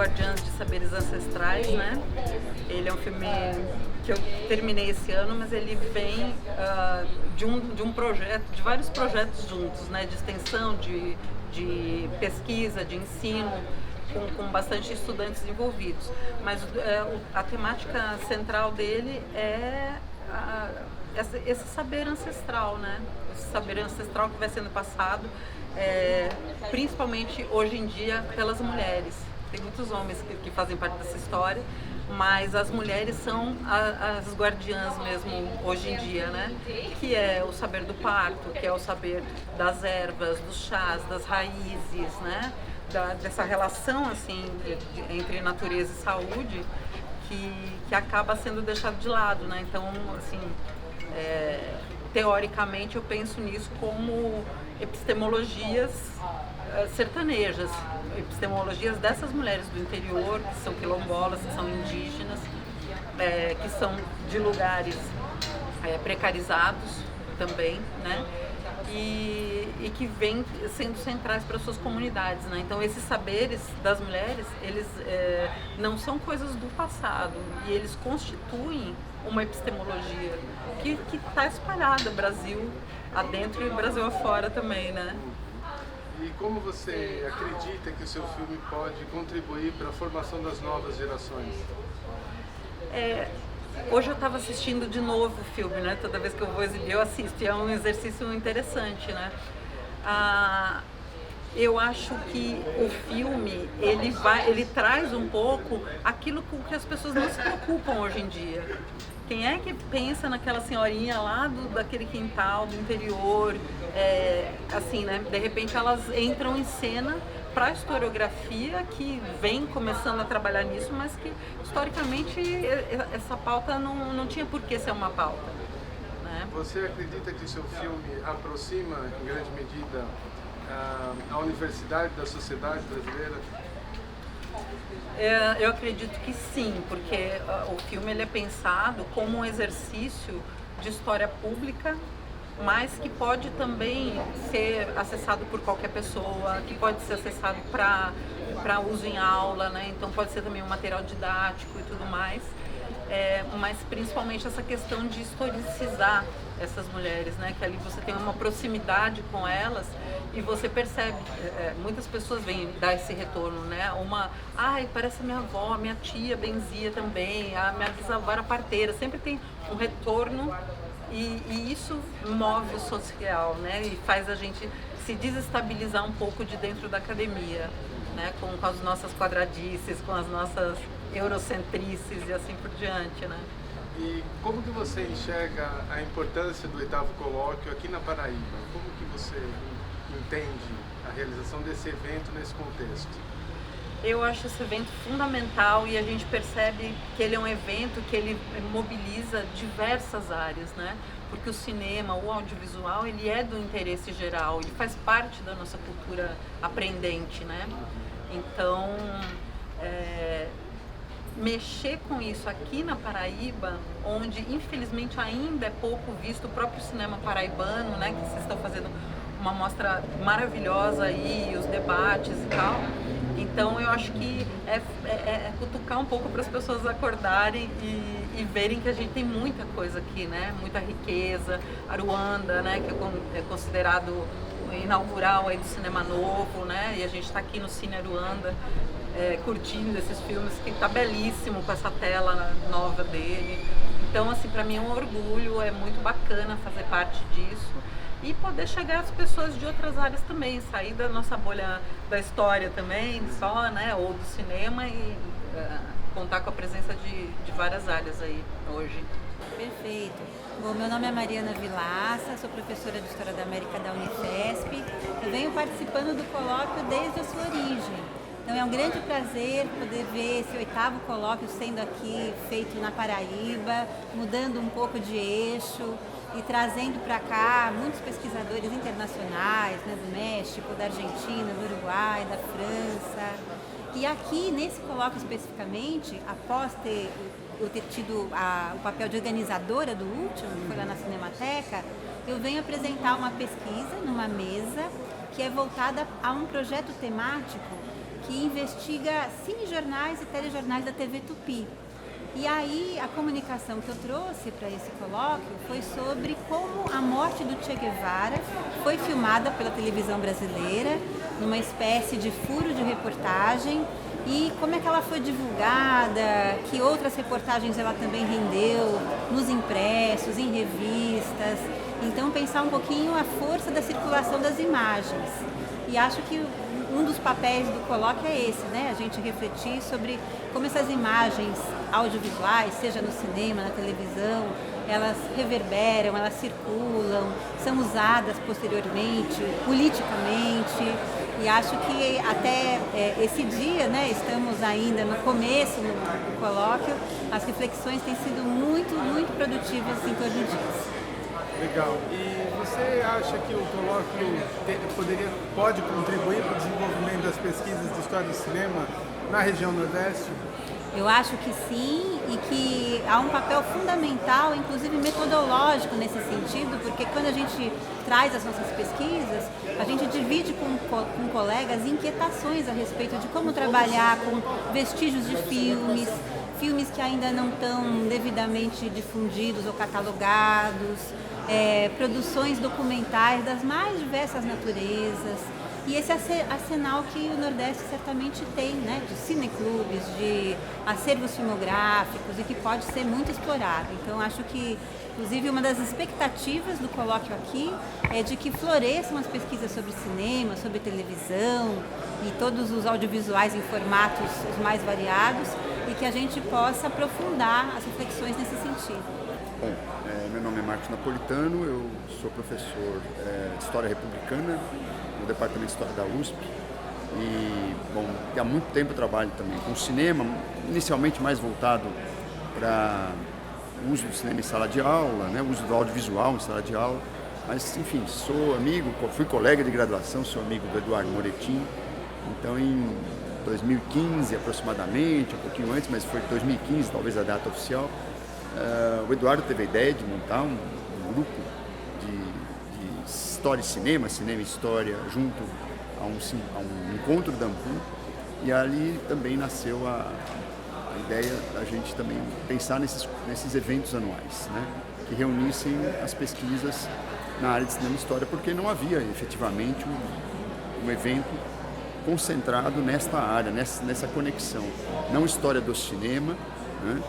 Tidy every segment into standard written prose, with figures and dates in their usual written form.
Guardiãs de Saberes Ancestrais, né? Ele é um filme que eu terminei esse ano, mas ele vem de um projeto, de vários projetos juntos, né? De extensão, de pesquisa, de ensino, com bastante estudantes envolvidos. Mas a temática central dele é esse saber ancestral, né? Esse saber ancestral que vai sendo passado, principalmente hoje em dia, pelas mulheres. Tem muitos homens que fazem parte dessa história, mas as mulheres são as guardiãs mesmo hoje em dia, né? Que é o saber do parto, que é o saber das ervas, dos chás, das raízes, né? Dessa relação assim entre natureza e saúde que acaba sendo deixado de lado, né? Então, assim, teoricamente eu penso nisso como epistemologias sertanejas, epistemologias dessas mulheres do interior, que são quilombolas, que são indígenas, que são de lugares precarizados também, né? E que vêm sendo centrais para suas comunidades, né? Então esses saberes das mulheres, eles não são coisas do passado, e eles constituem uma epistemologia que está espalhada Brasil adentro e Brasil afora também, né? E como você acredita que o seu filme pode contribuir para a formação das novas gerações? Hoje eu estava assistindo de novo o filme, né? Toda vez que eu vou exibir eu assisto, e é um exercício interessante, né? Eu acho que o filme, ele traz um pouco aquilo com que as pessoas não se preocupam hoje em dia. Quem é que pensa naquela senhorinha lá daquele quintal do interior, assim, né? De repente elas entram em cena para a historiografia, que vem começando a trabalhar nisso, mas que historicamente essa pauta não tinha por que ser uma pauta, né? Você acredita que o seu filme aproxima, em grande medida, a universidade da sociedade brasileira? Eu acredito que sim, porque o filme ele é pensado como um exercício de história pública, mas que pode também ser acessado por qualquer pessoa, que pode ser acessado para uso em aula, né? Então pode ser também um material didático e tudo mais, mas principalmente essa questão de historicizar essas mulheres, né? Que ali você tem uma proximidade com elas e você percebe, muitas pessoas vêm dar esse retorno, né? Ai, parece a minha avó, a minha tia benzia também, a minha bisavó era parteira, sempre tem um retorno. E isso move o social, né? E faz a gente se desestabilizar um pouco de dentro da academia, né? Com as nossas quadradices, com as nossas eurocentrices e assim por diante, né? E como que você enxerga a importância do 8º Colóquio aqui na Paraíba? Como que você entende a realização desse evento nesse contexto? Eu acho esse evento fundamental, e a gente percebe que ele é um evento que ele mobiliza diversas áreas, né? Porque o cinema, o audiovisual, ele é do interesse geral, ele faz parte da nossa cultura aprendente, né? Então, mexer com isso aqui na Paraíba, onde infelizmente ainda é pouco visto, o próprio cinema paraibano, né? Que vocês estão fazendo uma mostra maravilhosa aí, os debates e tal. Então eu acho que é cutucar um pouco para as pessoas acordarem e verem que a gente tem muita coisa aqui, né? Muita riqueza. Aruanda, né? Que é considerado inaugural aí do cinema novo, né? E a gente está aqui no Cine Aruanda curtindo esses filmes, que está belíssimo com essa tela nova dele. Então, assim, para mim é um orgulho, é muito bacana fazer parte disso. E poder chegar às pessoas de outras áreas também, sair da nossa bolha da história também, só, né, ou do cinema, e contar com a presença de várias áreas aí hoje. Perfeito. Bom, meu nome é Mariana Vilaça, sou professora de História da América da Unifesp. Eu venho participando do colóquio desde a sua origem. Então é um grande prazer poder ver esse 8º colóquio sendo aqui feito na Paraíba, mudando um pouco de eixo e trazendo para cá muitos pesquisadores internacionais, né, do México, da Argentina, do Uruguai, da França. E aqui, nesse colóquio especificamente, após eu ter tido o papel de organizadora do último, que foi lá na Cinemateca, eu venho apresentar uma pesquisa numa mesa que é voltada a um projeto temático que investiga cinejornais e telejornais da TV Tupi. E aí a comunicação que eu trouxe para esse colóquio foi sobre como a morte do Che Guevara foi filmada pela televisão brasileira, numa espécie de furo de reportagem, e como é que ela foi divulgada, que outras reportagens ela também rendeu nos impressos, em revistas. Então pensar um pouquinho a força da circulação das imagens. E acho que um dos papéis do colóquio é esse, né? A gente refletir sobre como essas imagens audiovisuais, seja no cinema, na televisão, elas reverberam, elas circulam, são usadas posteriormente, politicamente. E acho que até esse dia, né, estamos ainda no começo do colóquio, as reflexões têm sido muito, muito produtivas em torno disso. Legal. E você acha que o colóquio pode contribuir para o desenvolvimento das pesquisas de história do cinema na região Nordeste? Eu acho que sim, e que há um papel fundamental, inclusive metodológico nesse sentido, porque quando a gente traz as nossas pesquisas, a gente divide com colegas inquietações a respeito de como trabalhar com vestígios de filmes que ainda não estão devidamente difundidos ou catalogados, produções documentais das mais diversas naturezas. E esse arsenal que o Nordeste certamente tem, né, de cineclubes, de acervos filmográficos e que pode ser muito explorado. Então, acho que, inclusive, uma das expectativas do colóquio aqui é de que floresçam as pesquisas sobre cinema, sobre televisão e todos os audiovisuais em formatos os mais variados e que a gente possa aprofundar as reflexões nesse sentido. Bom, meu nome é Marcos Napolitano, eu sou professor de História Republicana no Departamento de História da USP e, bom, há muito tempo eu trabalho também com cinema, inicialmente mais voltado para o uso do cinema em sala de aula, né, o uso do audiovisual em sala de aula, mas, enfim, sou amigo, fui colega de graduação, sou amigo do Eduardo Moretin, então em 2015 aproximadamente, um pouquinho antes, mas foi 2015 talvez a data oficial, o Eduardo teve a ideia de montar um grupo de história e cinema, cinema e história, junto a um encontro da Ampul, e ali também nasceu a ideia da gente também pensar nesses eventos anuais, né, que reunissem as pesquisas na área de cinema e história, porque não havia efetivamente um evento concentrado nesta área, nessa conexão, não história do cinema, né,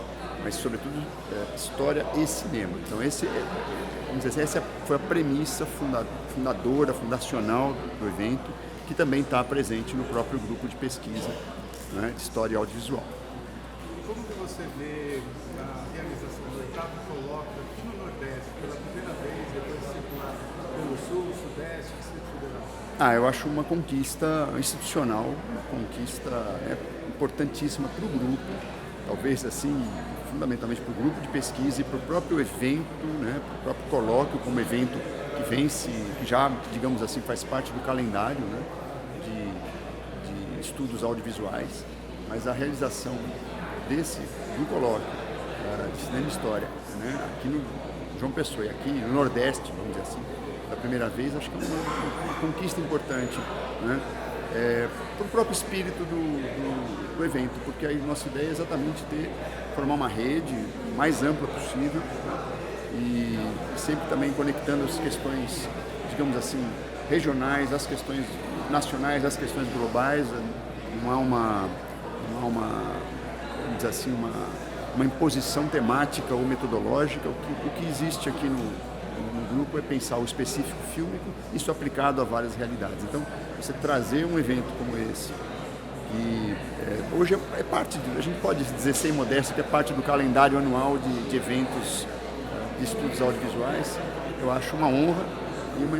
mas sobretudo história e cinema. Então vamos dizer, essa foi a premissa fundadora, fundacional do evento, que também está presente no próprio grupo de pesquisa, né, de história audiovisual. Como que você vê a realização do 8º colóquio aqui no Nordeste, pela primeira vez, depois de circular pelo Sul, Sudeste, Distrito Federal? Eu acho uma conquista institucional, uma conquista importantíssima para o grupo, talvez assim, fundamentalmente para o grupo de pesquisa e para o próprio evento, né, para o próprio colóquio como evento que já, digamos assim, faz parte do calendário, né, de estudos audiovisuais, mas a realização do colóquio de cinema e história, né, aqui no João Pessoa e aqui no Nordeste, vamos dizer assim, pela primeira vez, acho que é uma conquista importante, né, para o próprio espírito do evento, porque a nossa ideia é exatamente formar uma rede mais ampla possível, né, e sempre também conectando as questões, digamos assim, regionais, as questões nacionais, as questões globais. Não há uma vamos dizer assim, uma imposição temática ou metodológica. O que existe aqui no grupo é pensar o específico fílmico, isso aplicado a várias realidades. Então, você trazer um evento como esse, que hoje é parte, a gente pode dizer sem modéstia, que é parte do calendário anual de eventos de estudos audiovisuais, eu acho uma honra e uma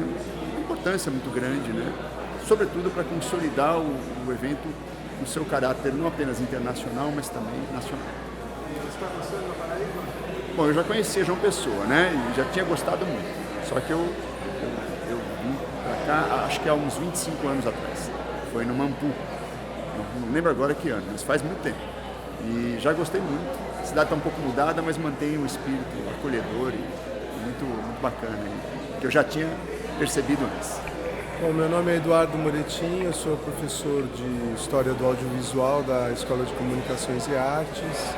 importância muito grande, né? Sobretudo para consolidar o evento no seu caráter não apenas internacional, mas também nacional. Você está gostando da Paraíba? Bom, eu já conhecia João Pessoa, né? E já tinha gostado muito. Só que eu vim para cá, acho que há uns 25 anos atrás. Foi no Ampul. Não lembro agora que ano, mas faz muito tempo. E já gostei muito. A cidade está um pouco mudada, mas mantém um espírito acolhedor e muito, muito bacana, que eu já tinha percebido antes. Bom, meu nome é Eduardo Moretin, eu sou professor de História do Audiovisual da Escola de Comunicações e Artes.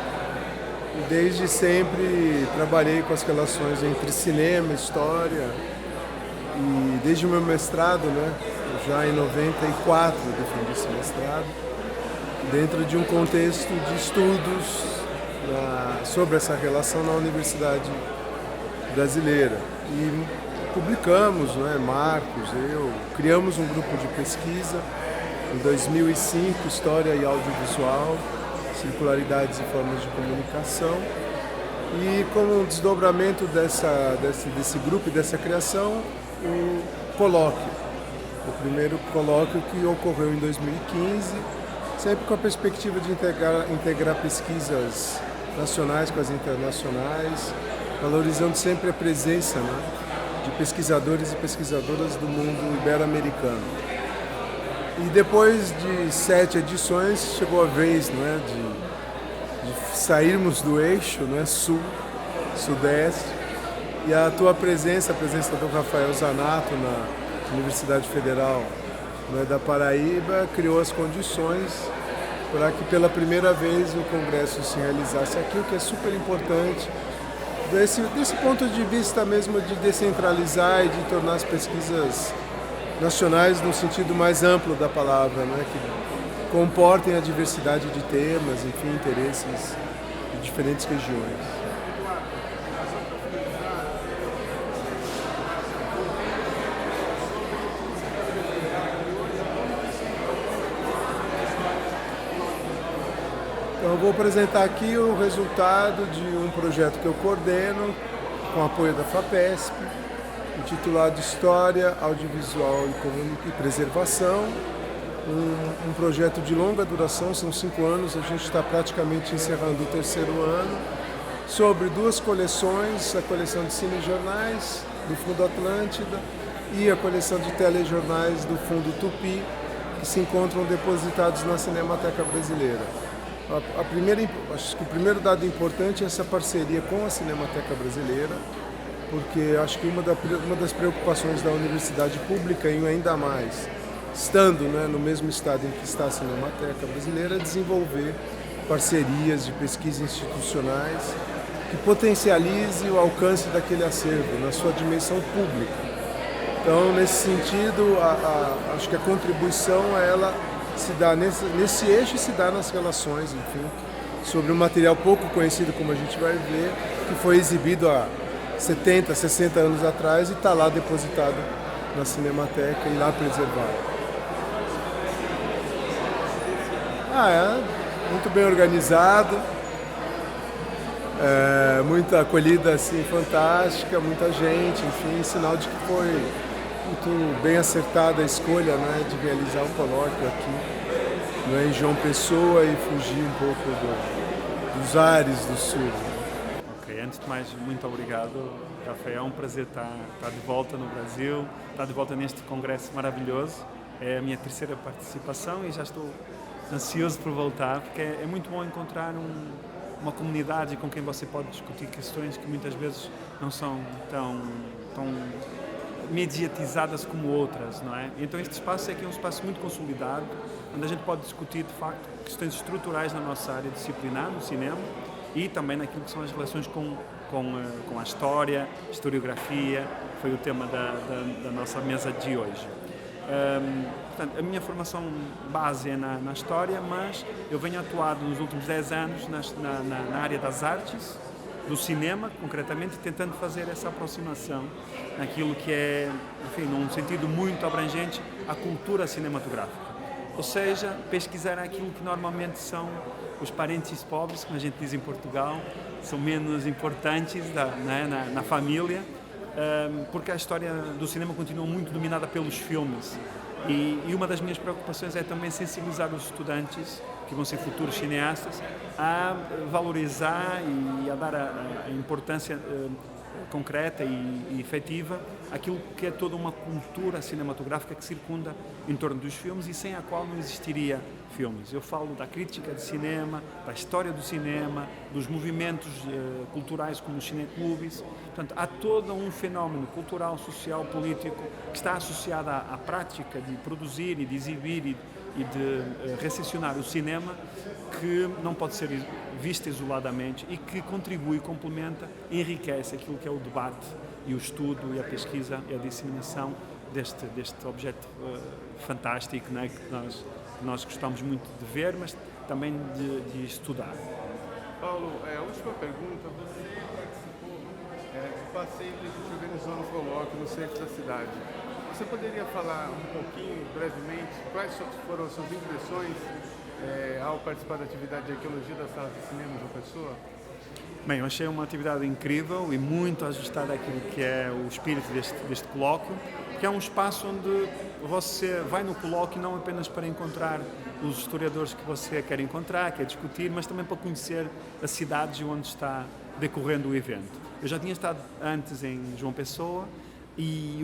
E desde sempre trabalhei com as relações entre cinema e história. E desde o meu mestrado, né, já em 94 eu defendi esse mestrado, dentro de um contexto de estudos sobre essa relação na Universidade Brasileira. E publicamos, né, Marcos, eu, criamos um grupo de pesquisa em 2005, História e Audiovisual, Circularidades e Formas de Comunicação. E como um desdobramento desse grupo e dessa criação, o colóquio. O primeiro colóquio que ocorreu em 2015, sempre com a perspectiva de integrar pesquisas nacionais com as internacionais, valorizando sempre a presença, né, de pesquisadores e pesquisadoras do mundo ibero-americano. E depois de 7 edições, chegou a vez, né, de sairmos do eixo, né, sul, sudeste, e a tua presença, a presença do Rafael Zanato na Universidade Federal, né, da Paraíba, criou as condições para que pela primeira vez o Congresso se realizasse aqui, o que é super importante, desse ponto de vista mesmo de descentralizar e de tornar as pesquisas nacionais no sentido mais amplo da palavra, né, que comportem a diversidade de temas, enfim, interesses de diferentes regiões. Então, eu vou apresentar aqui o resultado de um projeto que eu coordeno, com apoio da FAPESP, intitulado História, Audiovisual e Preservação. Um projeto de longa duração, são 5 anos, a gente está praticamente encerrando o 3º ano, sobre 2 coleções, a coleção de cinejornais do Fundo Atlântida e a coleção de telejornais do Fundo Tupi, que se encontram depositados na Cinemateca Brasileira. Acho que o primeiro dado importante é essa parceria com a Cinemateca Brasileira, porque acho que uma das preocupações da universidade pública, e ainda mais, estando, né, no mesmo estado em que está a Cinemateca Brasileira, é desenvolver parcerias de pesquisa institucionais que potencialize o alcance daquele acervo na sua dimensão pública. Então, nesse sentido, acho que a contribuição ela se dá nesse eixo e se dá nas relações, enfim, sobre um material pouco conhecido, como a gente vai ver, que foi exibido há 70, 60 anos atrás e está lá depositado na Cinemateca e lá preservado. É muito bem organizado, muita acolhida assim, fantástica, muita gente, enfim, sinal de que foi muito bem acertada a escolha, né, de realizar o colóquio aqui, né, em João Pessoa e fugir um pouco dos ares do sul. Ok, antes de mais, muito obrigado, Rafael. É um prazer estar de volta no Brasil, estar de volta neste congresso maravilhoso. É a minha 3ª participação e já estou ansioso por voltar, porque é muito bom encontrar uma comunidade com quem você pode discutir questões que muitas vezes não são tão mediatizadas como outras, não é? Então este espaço é um espaço muito consolidado, onde a gente pode discutir, de facto, questões estruturais na nossa área disciplinar, no cinema, e também naquilo que são as relações com a história, historiografia, que foi o tema da nossa mesa de hoje. Portanto, a minha formação base é na história, mas eu venho atuado nos últimos 10 anos na área das artes, do cinema, concretamente, tentando fazer essa aproximação naquilo que é, enfim, num sentido muito abrangente, a cultura cinematográfica. Ou seja, pesquisar aquilo que normalmente são os parentes pobres, como a gente diz em Portugal, são menos importantes na família, porque a história do cinema continua muito dominada pelos filmes. E uma das minhas preocupações é também sensibilizar os estudantes, que vão ser futuros cineastas, a valorizar e a dar a importância concreta e efetiva aquilo que é toda uma cultura cinematográfica que circunda em torno dos filmes e sem a qual não existiria filmes. Eu falo da crítica de cinema, da história do cinema, dos movimentos culturais como os cineclubes. Portanto, há todo um fenómeno cultural, social, político que está associado à prática de produzir e de exibir e de recepcionar o cinema que não pode ser vista isoladamente e que contribui, complementa e enriquece aquilo que é o debate e o estudo e a pesquisa e a disseminação deste objeto fantástico, né, que nós gostamos muito de ver, mas também de estudar. Paulo, a última pergunta. Você participou do passeio que a gente organizou no colóquio no centro da cidade. Você poderia falar um pouquinho, brevemente, quais foram as suas impressões ao participar da atividade de arqueologia da Sala de Cinema de João Pessoa? Bem, eu achei uma atividade incrível e muito ajustada àquilo que é o espírito deste colóquio, que é um espaço onde você vai no colóquio não apenas para encontrar os historiadores que você quer encontrar, quer discutir, mas também para conhecer a cidade onde está decorrendo o evento. Eu já tinha estado antes em João Pessoa e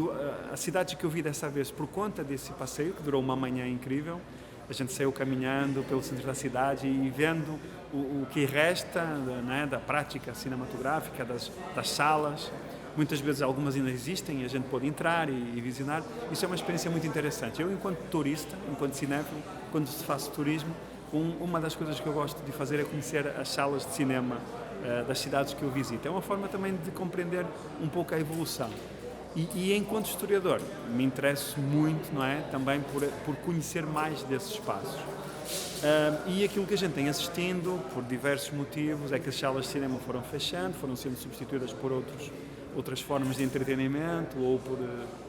as cidades que eu vi dessa vez por conta desse passeio, que durou uma manhã incrível, a gente saiu caminhando pelo centro da cidade e vendo o que resta, né, da prática cinematográfica, das salas. Muitas vezes algumas ainda existem e a gente pode entrar e visitar. Isso é uma experiência muito interessante. Eu, enquanto turista, enquanto cinéfilo, quando se faz turismo, uma das coisas que eu gosto de fazer é conhecer as salas de cinema das cidades que eu visito. É uma forma também de compreender um pouco a evolução. E enquanto historiador, me interesso muito, não é, também por conhecer mais desses espaços. E aquilo que a gente tem assistindo, por diversos motivos, é que as salas de cinema foram fechando, foram sendo substituídas por outras formas de entretenimento ou por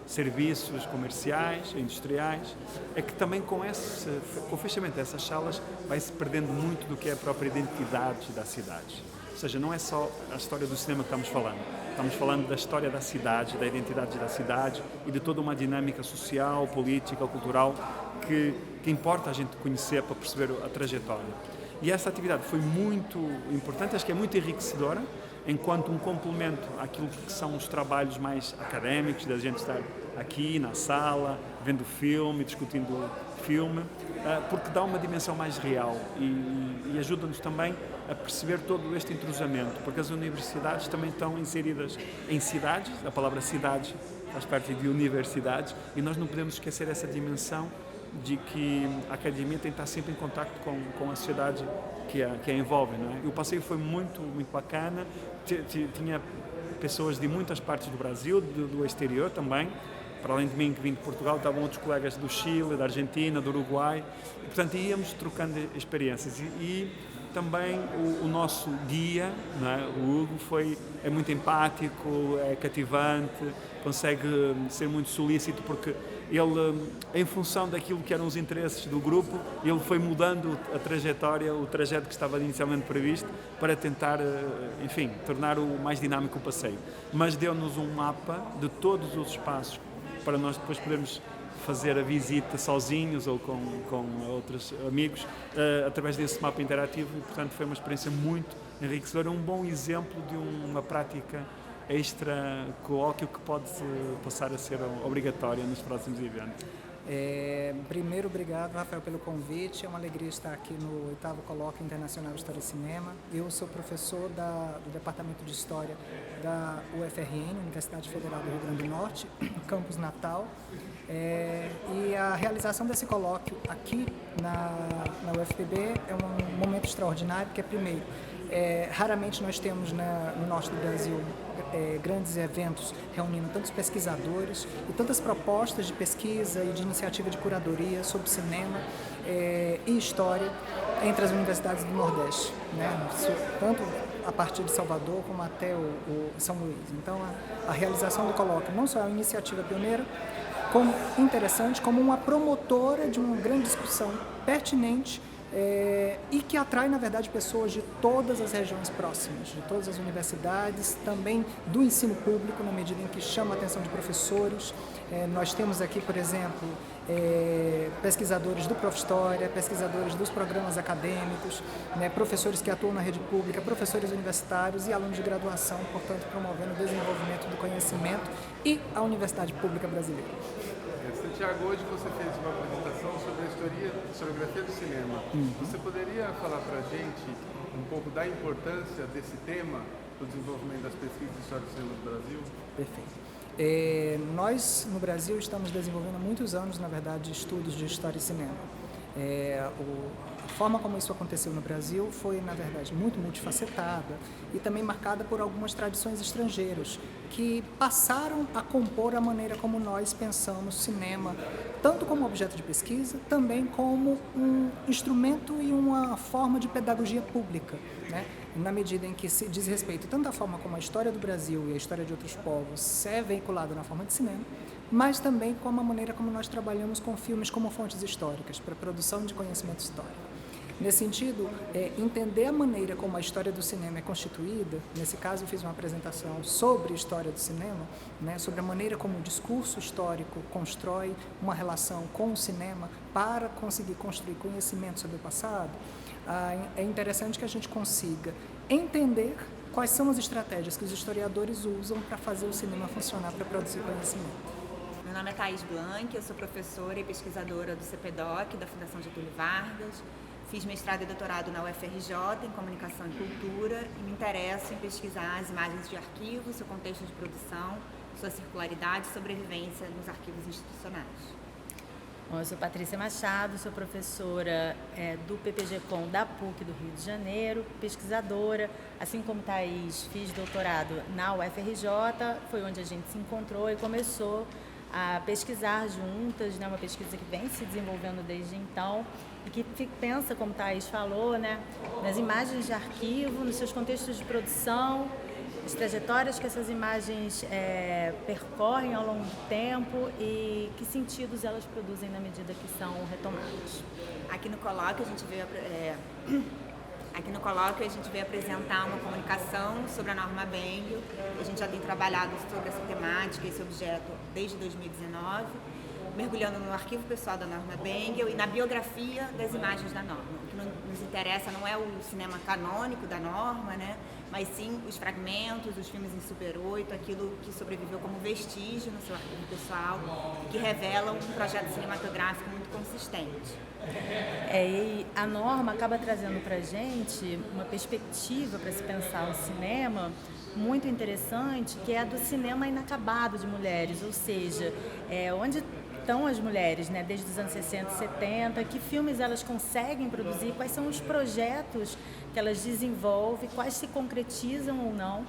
serviços comerciais, industriais. É que também com o fechamento dessas salas vai-se perdendo muito do que é a própria identidade das cidades. Ou seja, não é só a história do cinema que estamos falando da história da cidade, da identidade da cidade e de toda uma dinâmica social, política, cultural que importa a gente conhecer para perceber a trajetória. E essa atividade foi muito importante, acho que é muito enriquecedora, enquanto um complemento àquilo que são os trabalhos mais académicos, da gente estar aqui na sala, vendo filme, discutindo filme, porque dá uma dimensão mais real e ajuda-nos também a perceber todo este entrosamento, porque as universidades também estão inseridas em cidades, a palavra cidades faz parte de universidades, e nós não podemos esquecer essa dimensão de que a academia tem que estar sempre em contacto com a sociedade que a envolve, não é? E o passeio foi muito, muito bacana, tinha pessoas de muitas partes do Brasil, do exterior também, para além de mim que vim de Portugal, estavam outros colegas do Chile, da Argentina, do Uruguai, e portanto íamos trocando experiências e também o nosso guia, não é? O Hugo, é muito empático, é cativante, consegue ser muito solícito porque ele, em função daquilo que eram os interesses do grupo, ele foi mudando a trajetória, o trajeto que estava inicialmente previsto para tentar, enfim, tornar o mais dinâmico o passeio. Mas deu-nos um mapa de todos os espaços para nós depois podermos fazer a visita sozinhos ou com outros amigos através desse mapa interativo e, portanto, foi uma experiência muito enriquecedora, um bom exemplo de uma prática extra colóquio que pode passar a ser obrigatória nos próximos eventos. Primeiro, obrigado, Rafael, pelo convite. É uma alegria estar aqui no 8º Colóquio Internacional de História e Cinema. Eu sou professor do Departamento de História da UFRN, Universidade Federal do Rio Grande do Norte, campus Natal. E a realização desse colóquio aqui na UFPB é um momento extraordinário, porque, primeiro, raramente nós temos no norte do Brasil grandes eventos reunindo tantos pesquisadores e tantas propostas de pesquisa e de iniciativa de curadoria sobre cinema e história entre as universidades do Nordeste, né? Tanto a partir de Salvador como até o São Luís. Então, a realização do colóquio não só é uma iniciativa pioneira, como interessante, como uma promotora de uma grande discussão pertinente e que atrai, na verdade, pessoas de todas as regiões próximas, de todas as universidades, também do ensino público, na medida em que chama a atenção de professores. Nós temos aqui, por exemplo, pesquisadores do Profhistória, pesquisadores dos programas acadêmicos, né, professores que atuam na rede pública, professores universitários e alunos de graduação, portanto, promovendo o desenvolvimento do conhecimento e a Universidade Pública Brasileira. Santiago, hoje você fez uma apresentação sobre a historiografia do cinema. Você poderia falar para a gente um pouco da importância desse tema para o desenvolvimento das pesquisas de história do cinema do Brasil? Perfeito. Nós, no Brasil, estamos desenvolvendo há muitos anos, na verdade, estudos de história e cinema. A forma como isso aconteceu no Brasil foi, na verdade, muito multifacetada e também marcada por algumas tradições estrangeiras que passaram a compor a maneira como nós pensamos cinema, tanto como objeto de pesquisa, também como um instrumento e uma forma de pedagogia pública, né? Na medida em que se diz respeito tanto à forma como a história do Brasil e a história de outros povos é veiculada na forma de cinema, mas também como a maneira como nós trabalhamos com filmes como fontes históricas, para a produção de conhecimento histórico. Nesse sentido, entender a maneira como a história do cinema é constituída, nesse caso eu fiz uma apresentação sobre a história do cinema, né, sobre a maneira como o discurso histórico constrói uma relação com o cinema para conseguir construir conhecimento sobre o passado. É interessante que a gente consiga entender quais são as estratégias que os historiadores usam para fazer o cinema funcionar para produzir conhecimento. Meu nome é Thaís Blanc, eu sou professora e pesquisadora do CPDOC, da Fundação Getúlio Vargas. Fiz mestrado e doutorado na UFRJ em Comunicação e Cultura e me interesso em pesquisar as imagens de arquivo, seu contexto de produção, sua circularidade e sobrevivência nos arquivos institucionais. Bom, eu sou Patrícia Machado, sou professora do PPG-Com da PUC do Rio de Janeiro, pesquisadora, assim como Thaís, fiz doutorado na UFRJ, foi onde a gente se encontrou e começou a pesquisar juntas, né, uma pesquisa que vem se desenvolvendo desde então e que pensa, como Thaís falou, né, nas imagens de arquivo, nos seus contextos de produção, as trajetórias que essas imagens percorrem ao longo do tempo e que sentidos elas produzem na medida que são retomadas. Aqui no colóquio a gente veio apresentar uma comunicação sobre a norma Bengel. A gente já tem trabalhado sobre essa temática, esse objeto, desde 2019, mergulhando no arquivo pessoal da norma Bengel e na biografia das imagens da norma. O que nos interessa não é o cinema canônico da norma, né? Mas sim os fragmentos, os filmes em Super 8, aquilo que sobreviveu como vestígio no seu arquivo pessoal, que revelam um projeto cinematográfico muito consistente. E a norma acaba trazendo para a gente uma perspectiva para se pensar o cinema muito interessante, que é a do cinema inacabado de mulheres, ou seja, onde estão as mulheres, né, desde os anos 60 e 70, que filmes elas conseguem produzir, quais são os projetos que elas desenvolvem, quais se concretizam ou não.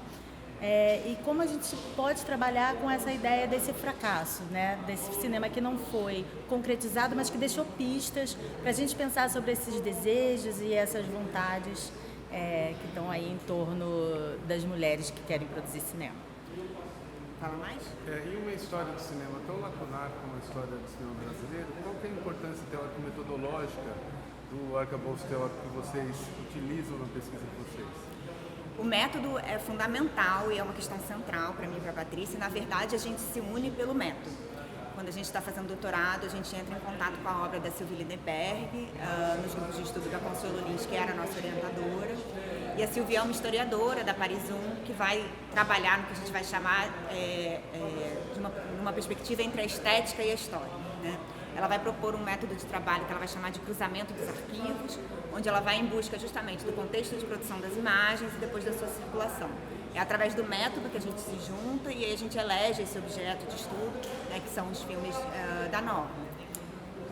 E como a gente pode trabalhar com essa ideia desse fracasso, né? Desse cinema que não foi concretizado, mas que deixou pistas para a gente pensar sobre esses desejos e essas vontades que estão aí em torno das mulheres que querem produzir cinema. Fala mais? Em uma história do cinema tão lacunar como a história do cinema brasileiro, qual que é a importância teórico-metodológica do arcabouço teórico que vocês utilizam na pesquisa de vocês? O método é fundamental e é uma questão central para mim e para a Patrícia. Na verdade, a gente se une pelo método. Quando a gente está fazendo doutorado, a gente entra em contato com a obra da Sylvie Lindenberg, nos grupos de estudo da Consuelo Lins, que era a nossa orientadora. E a Sylvie é uma historiadora da Paris 1, que vai trabalhar no que a gente vai chamar de uma perspectiva entre a estética e a história, né? Ela vai propor um método de trabalho que ela vai chamar de cruzamento dos arquivos, onde ela vai em busca justamente do contexto de produção das imagens e depois da sua circulação. É através do método que a gente se junta e aí a gente elege esse objeto de estudo, né, que são os filmes da norma.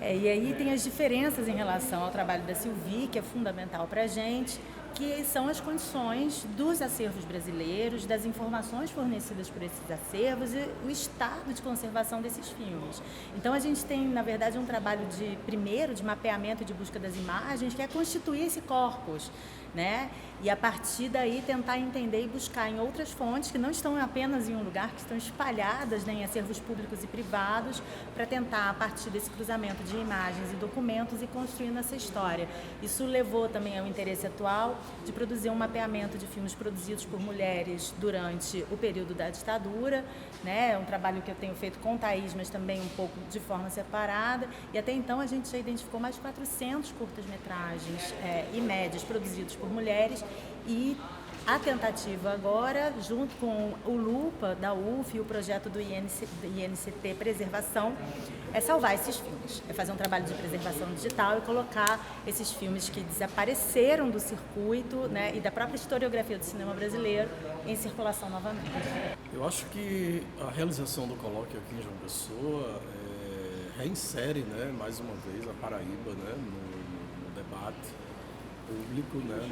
E aí tem as diferenças em relação ao trabalho da Sylvie, que é fundamental para a gente, que são as condições dos acervos brasileiros, das informações fornecidas por esses acervos e o estado de conservação desses filmes. Então a gente tem, na verdade, um trabalho de mapeamento e de busca das imagens, que é constituir esse corpus né? E a partir daí tentar entender e buscar em outras fontes que não estão apenas em um lugar, que estão espalhadas, né, em acervos públicos e privados, para tentar, a partir desse cruzamento de imagens e documentos, ir construindo essa história. Isso levou também ao interesse atual de produzir um mapeamento de filmes produzidos por mulheres durante o período da ditadura, né? É um trabalho que eu tenho feito com Thaís, mas também um pouco de forma separada, e até então a gente já identificou mais de 400 curtas-metragens e médias produzidos por mulheres, e a tentativa agora, junto com o Lupa, da UF, e o projeto do INCT Preservação, é salvar esses filmes, é fazer um trabalho de preservação digital e colocar esses filmes que desapareceram do circuito, né, e da própria historiografia do cinema brasileiro em circulação novamente. Eu acho que a realização do colóquio aqui em João Pessoa reinsere, né, mais uma vez a Paraíba, né, no debate público, né,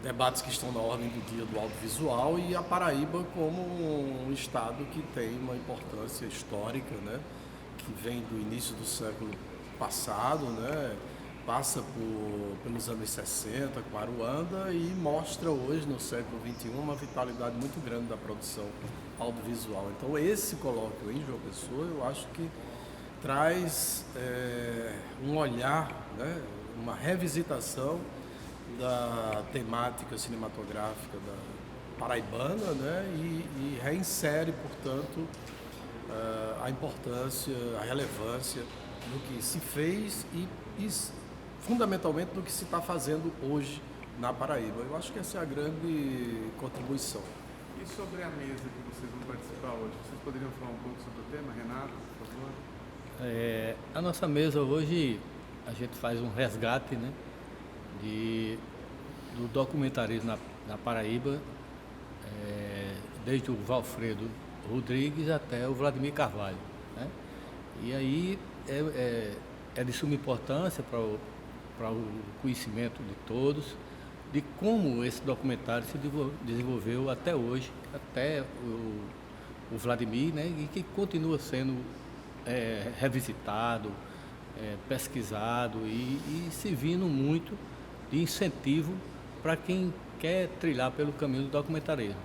debates que estão na ordem do dia do audiovisual, e a Paraíba como um estado que tem uma importância histórica, né, que vem do início do século passado, né, passa pelos anos 60 com Aruanda e mostra hoje, no século XXI, uma vitalidade muito grande da produção audiovisual. Então esse colóquio em João Pessoa, eu acho que traz um olhar, né, uma revisitação da temática cinematográfica paraibana, né, e reinsere, portanto, a importância, a relevância do que se fez e fundamentalmente do que se está fazendo hoje na Paraíba. Eu acho que essa é a grande contribuição. E sobre a mesa que vocês vão participar hoje, vocês poderiam falar um pouco sobre o tema, Renato, por favor? A nossa mesa hoje, a gente faz um resgate, né, do documentarismo na Paraíba, desde o Valfredo Rodrigues até o Vladimir Carvalho, né? E aí é de suma importância para o conhecimento de todos, de como esse documentário se desenvolveu até hoje, até o Vladimir, né? E que continua sendo revisitado, pesquisado e servindo muito de incentivo para quem quer trilhar pelo caminho do documentarismo.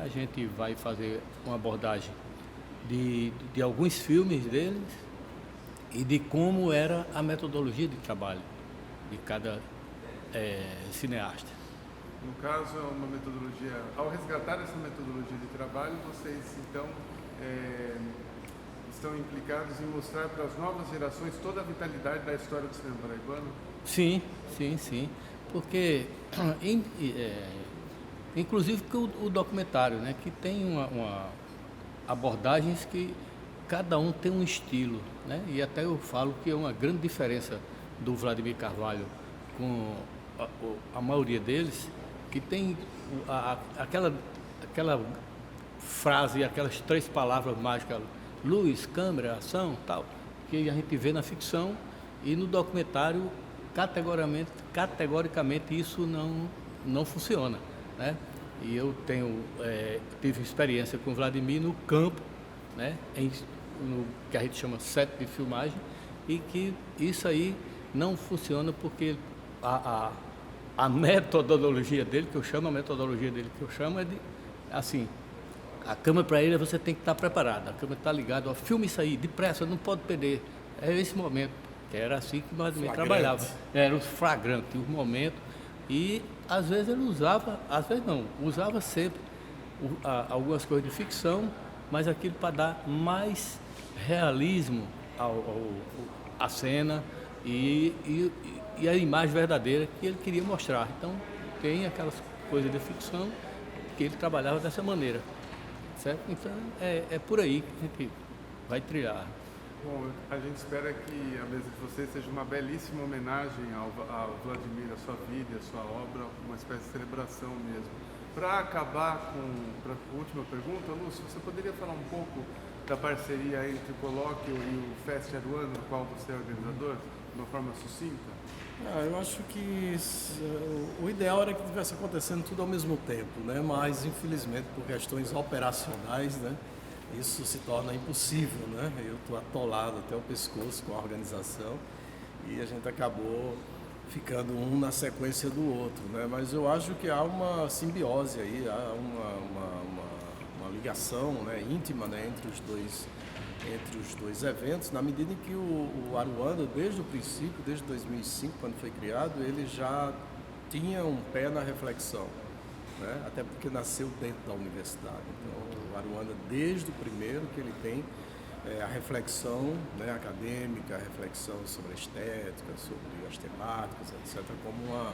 A gente vai fazer uma abordagem de alguns filmes deles e de como era a metodologia de trabalho de cada cineasta. No caso, é uma metodologia, ao resgatar essa metodologia de trabalho, vocês então estão implicados em mostrar para as novas gerações toda a vitalidade da história do cinema paraibano? Sim. Porque, inclusive o documentário, né, que tem uma abordagens que cada um tem um estilo, né, e até eu falo que é uma grande diferença do Vladimir Carvalho com a maioria deles, que tem aquela frase, aquelas 3 palavras mágicas, luz, câmera, ação, tal, que a gente vê na ficção, e no documentário categoricamente isso não funciona, né? E eu tive experiência com o Vladimir no campo, né? No que a gente chama set de filmagem, e que isso aí não funciona porque a metodologia dele, que eu chamo é de, assim, a câmera para ele você tem que estar preparado, a câmera está ligada, filme isso aí, depressa, não pode perder, é esse momento. Que era assim que nós trabalhávamos. Era o flagrante, o momento. E às vezes ele usava sempre algumas coisas de ficção, mas aquilo para dar mais realismo à cena e a imagem verdadeira que ele queria mostrar. Então tem aquelas coisas de ficção que ele trabalhava dessa maneira. Certo? Então é por aí que a gente vai trilhar. Bom, a gente espera que a mesa de vocês seja uma belíssima homenagem ao Vladimir, à sua vida, à sua obra, uma espécie de celebração mesmo. Para acabar com a última pergunta, Lúcio, você poderia falar um pouco da parceria entre o Colóquio e o Fest Aruanda, do qual você é organizador, de uma forma sucinta? Eu acho que o ideal era que estivesse acontecendo tudo ao mesmo tempo, né? Mas infelizmente por questões operacionais, né, isso se torna impossível, né? Eu estou atolado até o pescoço com a organização e a gente acabou ficando um na sequência do outro, né? Mas eu acho que há uma simbiose aí, há uma ligação, né, íntima, né, entre os dois eventos, na medida em que o Aruanda, desde o princípio, desde 2005, quando foi criado, ele já tinha um pé na reflexão, né? Até porque nasceu dentro da universidade. Então, o Aruanda, desde o primeiro que ele tem a reflexão, né, acadêmica, a reflexão sobre a estética, sobre as temáticas, etc., como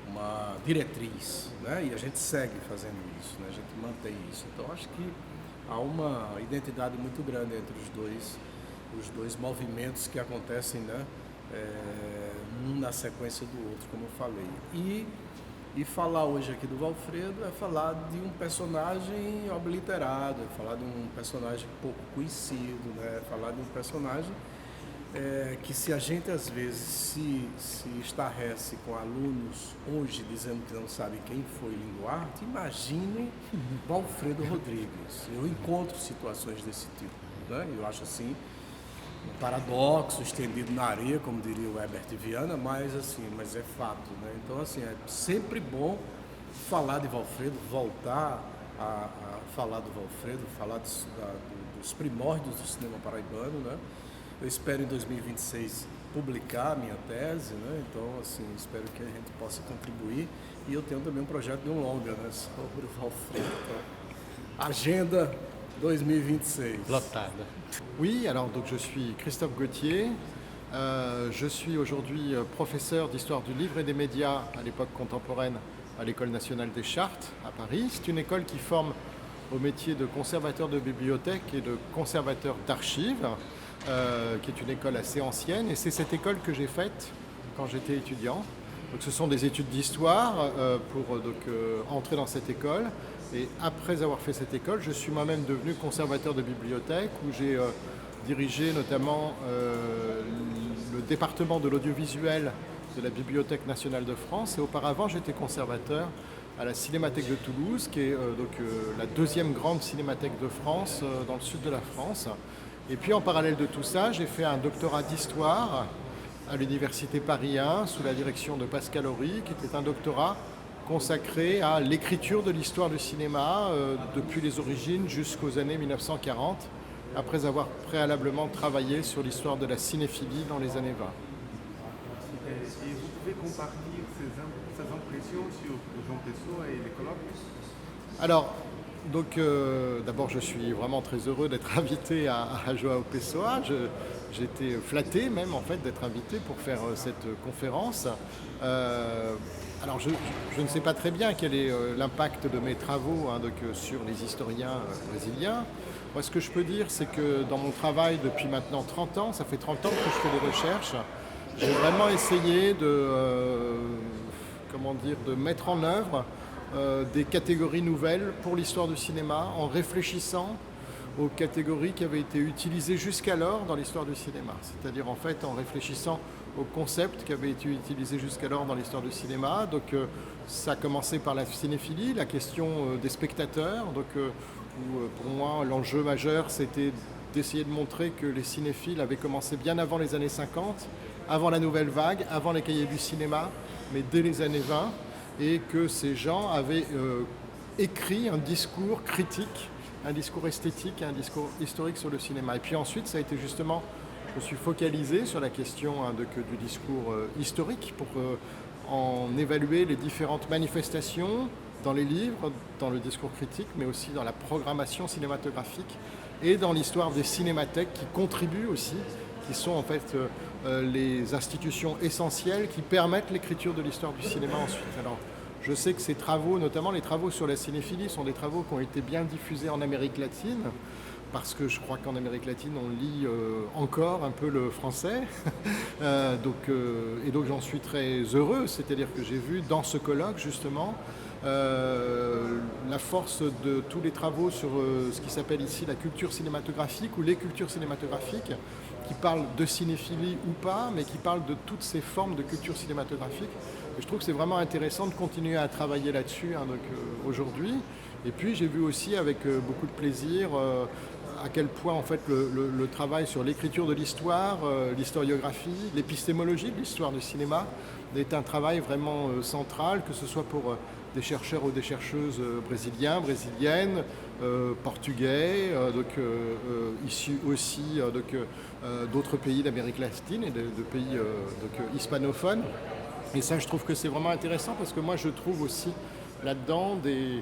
uma diretriz, né? E a gente segue fazendo isso, né? A gente mantém isso. Então, acho que há uma identidade muito grande entre os dois movimentos que acontecem, né, um na sequência do outro, como eu falei. E falar hoje aqui do Valfredo é falar de um personagem obliterado, é falar de um personagem pouco conhecido, né? É falar de um personagem que, se a gente às vezes se estarrece com alunos hoje dizendo que não sabe quem foi Linduarte, imagine Valfredo Rodrigues. Eu encontro situações desse tipo, né? Eu acho assim um paradoxo estendido na areia, como diria o Herbert Viana, mas é fato, né? Então, assim, é sempre bom falar de Valfredo, voltar a falar do Valfredo, falar dos primórdios do cinema paraibano, né? Eu espero em 2026 publicar a minha tese, né? Então, assim, espero que a gente possa contribuir. E eu tenho também um projeto de um longa, né, sobre o Valfredo. Então, agenda 2026. Lotada. Oui, alors donc je suis Christophe Gauthier. Je suis aujourd'hui professeur d'histoire du livre et des médias à l'époque contemporaine à l'École nationale des Chartes à Paris. C'est une école qui forme au métier de conservateur de bibliothèque et de conservateur d'archives, qui est une école assez ancienne. Et c'est cette école que j'ai faite quand j'étais étudiant. Donc ce sont des études d'histoire pour entrer dans cette école. Et après avoir fait cette école, je suis moi-même devenu conservateur de bibliothèque où j'ai dirigé notamment le département de l'audiovisuel de la Bibliothèque nationale de France. Et auparavant, j'étais conservateur à la Cinémathèque de Toulouse, qui est la deuxième grande cinémathèque de France, dans le sud de la France. Et puis en parallèle de tout ça, j'ai fait un doctorat d'histoire à l'université Paris 1 sous la direction de Pascal Horry, qui était un doctorat consacré à l'écriture de l'histoire du cinéma depuis les origines jusqu'aux années 1940, après avoir préalablement travaillé sur l'histoire de la cinéphilie dans les années 20. Et vous pouvez compartir ces impressions sur Jean Pessoa et les colloques? Alors, donc d'abord je suis vraiment très heureux d'être invité à João Pessoa. J'ai été flatté même en fait d'être invité pour faire cette conférence. Alors je ne sais pas très bien quel est l'impact de mes travaux sur les historiens brésiliens. Moi ce que je peux dire c'est que dans mon travail depuis maintenant 30 ans, ça fait 30 ans que je fais des recherches, j'ai vraiment essayé de mettre en œuvre des catégories nouvelles pour l'histoire du cinéma en réfléchissant aux catégories qui avaient été utilisées jusqu'alors dans l'histoire du cinéma. C'est-à-dire en fait en réfléchissant aux concepts qui avaient été utilisés jusqu'alors dans l'histoire du cinéma. Donc ça a commencé par la cinéphilie, la question des spectateurs, où pour moi l'enjeu majeur c'était d'essayer de montrer que les cinéphiles avaient commencé bien avant les années 50, avant la nouvelle vague, avant les cahiers du cinéma, mais dès les années 20, et que ces gens avaient écrit un discours critique, un discours esthétique, un discours historique sur le cinéma. Et puis ensuite, ça a été justement, je me suis focalisé sur la question du discours historique pour en évaluer les différentes manifestations dans les livres, dans le discours critique, mais aussi dans la programmation cinématographique et dans l'histoire des cinémathèques qui contribuent aussi, qui sont en fait les institutions essentielles qui permettent l'écriture de l'histoire du cinéma ensuite. Alors, je sais que ces travaux, notamment les travaux sur la cinéphilie, sont des travaux qui ont été bien diffusés en Amérique latine, parce que je crois qu'en Amérique latine, on lit encore un peu le français. Donc j'en suis très heureux, c'est-à-dire que j'ai vu dans ce colloque, justement, la force de tous les travaux sur ce qui s'appelle ici la culture cinématographique ou les cultures cinématographiques, qui parlent de cinéphilie ou pas, mais qui parlent de toutes ces formes de culture cinématographique. Et je trouve que c'est vraiment intéressant de continuer à travailler là-dessus aujourd'hui. Et puis j'ai vu aussi avec beaucoup de plaisir à quel point en fait le travail sur l'écriture de l'histoire, l'historiographie, l'épistémologie de l'histoire du cinéma est un travail vraiment central, que ce soit pour des chercheurs ou des chercheuses brésiliens, brésiliennes, portugais, issus aussi d'autres pays d'Amérique latine et de pays hispanophones. Et ça, je trouve que c'est vraiment intéressant parce que moi, je trouve aussi là-dedans des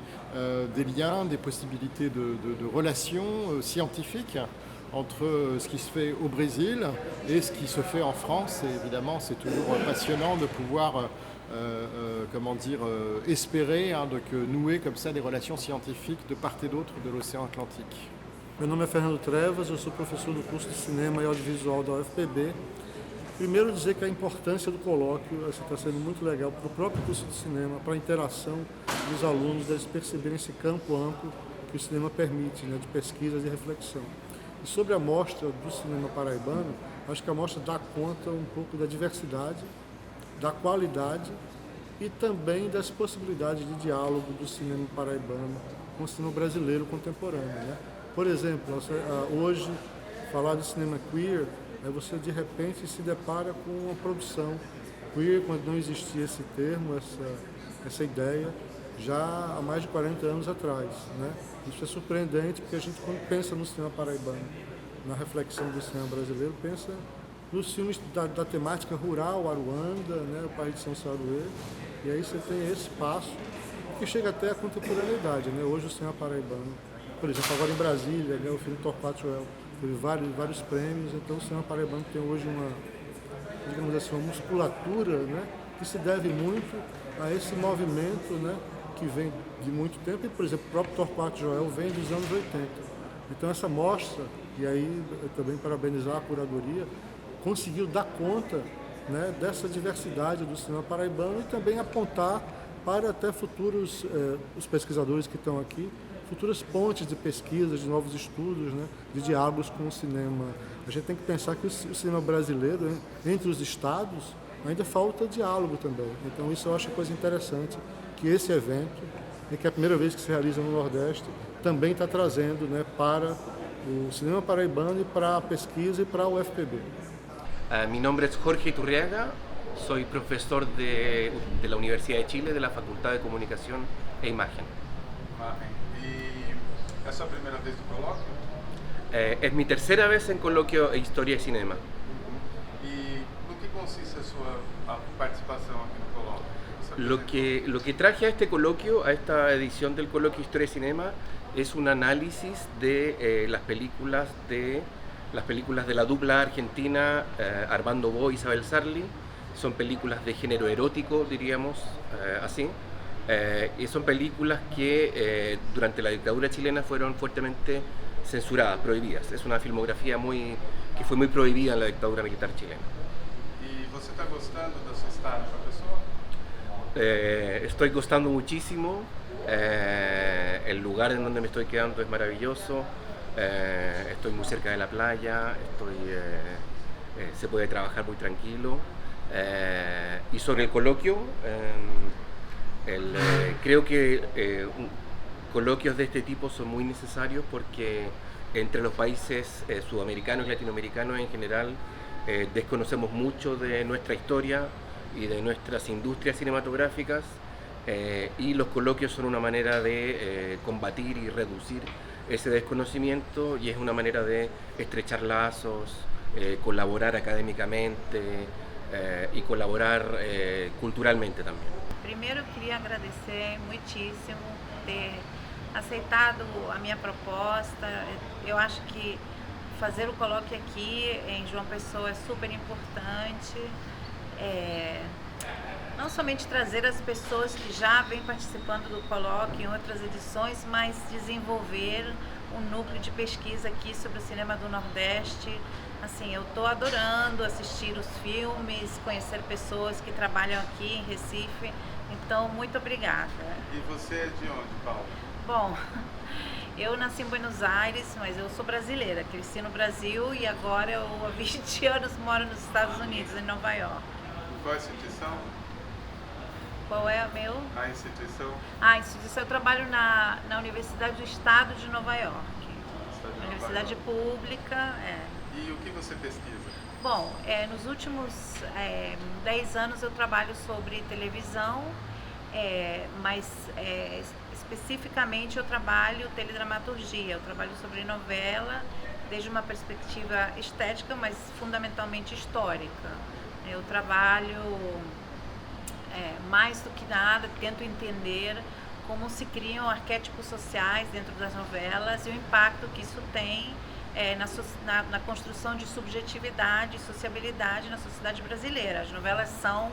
liens, des possibilités de relations scientifiques entre ce qui se fait au Brésil et ce qui se fait en France. Et évidemment, c'est toujours passionnant de pouvoir espérer nouer comme ça des relations scientifiques de part et d'autre de l'océan Atlantique. Meu nome é Fernando Trevas, eu sou professor do curso de Cinema e Audiovisual da UFPB. Primeiro dizer que a importância do colóquio está sendo muito legal para o próprio curso de cinema, para a interação dos alunos, deles perceberem esse campo amplo que o cinema permite, né, de pesquisas e reflexão. E sobre a mostra do cinema paraibano, acho que a mostra dá conta um pouco da diversidade, da qualidade e também das possibilidades de diálogo do cinema paraibano com o cinema brasileiro contemporâneo, né? Por exemplo, hoje, falar de cinema queer, você de repente se depara com uma produção queer, quando não existia esse termo, essa ideia, já há mais de 40 anos atrás, né? Isso é surpreendente, porque a gente, quando pensa no cinema paraibano, na reflexão do cinema brasileiro, pensa nos filmes da temática rural, Aruanda, né, o País de São Saruê, e aí você tem esse passo que chega até a contemporaneidade, né? Hoje o cinema paraibano, por exemplo, agora em Brasília, né, o filme Torquato Joel teve vários prêmios, então o cinema paraibano tem hoje uma musculatura, né, que se deve muito a esse movimento, né, que vem de muito tempo, e, por exemplo, o próprio Torquato Joel vem dos anos 80. Então essa mostra, e aí eu também parabenizar a curadoria, conseguiu dar conta, né, dessa diversidade do cinema paraibano e também apontar para até futuros, os pesquisadores que estão aqui, futuras pontes de pesquisa, de novos estudos, né, de diálogos com o cinema. A gente tem que pensar que o cinema brasileiro, né, entre os estados, ainda falta diálogo também. Então isso eu acho coisa interessante, que esse evento, que é a primeira vez que se realiza no Nordeste, também está trazendo, né, para o cinema paraibano e para a pesquisa e para a UFPB. Mi nombre es Jorge Iturriaga, soy profesor de la Universidad de Chile, de la Facultad de Comunicación e Imagen. ¿Y es la primera vez tu coloquio? Es mi tercera vez en coloquio de Historia y Cinema. ¿Y en qué consiste su participación aquí en el coloquio? Lo que traje a este coloquio, a esta edición del coloquio Historia y Cinema, es un análisis de las películas de la dupla argentina Armando Bo y Isabel Sarli. Son películas de género erótico, diríamos así, y son películas que durante la dictadura chilena fueron fuertemente censuradas, prohibidas. Es una filmografía que fue muy prohibida en la dictadura militar chilena. ¿Y você está gostando de su estado, profesor? Estoy gustando muchísimo, el lugar en donde me estoy quedando es maravilloso, estoy muy cerca de la playa, se puede trabajar muy tranquilo. Y sobre el coloquio, creo que coloquios de este tipo son muy necesarios porque entre los países sudamericanos y latinoamericanos en general desconocemos mucho de nuestra historia y de nuestras industrias cinematográficas, y los coloquios son una manera de combatir y reducir ese desconocimiento, y es una manera de estrechar lazos, colaborar académicamente y colaborar culturalmente también. Primeiro, eu queria agradecer muitíssimo ter aceitado a minha proposta. Eu acho que fazer o colóquio aqui em João Pessoa é super importante. Não somente trazer as pessoas que já vêm participando do colóquio em outras edições, mas desenvolver um núcleo de pesquisa aqui sobre o cinema do Nordeste. Assim, eu estou adorando assistir os filmes, conhecer pessoas que trabalham aqui em Recife. Então, muito obrigada. E você é de onde, Paulo? Bom, eu nasci em Buenos Aires, mas eu sou brasileira. Cresci no Brasil e agora eu há 20 anos moro nos Estados Unidos, em Nova York. Qual é a instituição? Qual é a meu? A instituição? A instituição, eu trabalho na Universidade do Estado de Nova York. Universidade pública, E E o que você pesquisa? Bom, nos últimos 10 anos eu trabalho sobre televisão, mas especificamente eu trabalho teledramaturgia, eu trabalho sobre novela, desde uma perspectiva estética, mas fundamentalmente histórica. Eu trabalho mais do que nada, tento entender como se criam arquétipos sociais dentro das novelas e o impacto que isso tem na construção de subjetividade e sociabilidade na sociedade brasileira. As novelas são,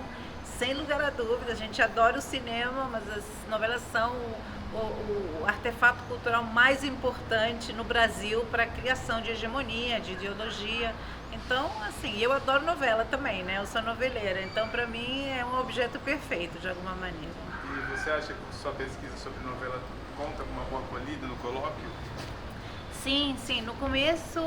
sem lugar a dúvida, a gente adora o cinema, mas as novelas são o artefato cultural mais importante no Brasil para a criação de hegemonia, de ideologia. Então, assim, eu adoro novela também, né? Eu sou noveleira, então para mim é um objeto perfeito, de alguma maneira. E você acha que sua pesquisa sobre novela conta com uma boa acolhida no colóquio? Sim, no começo,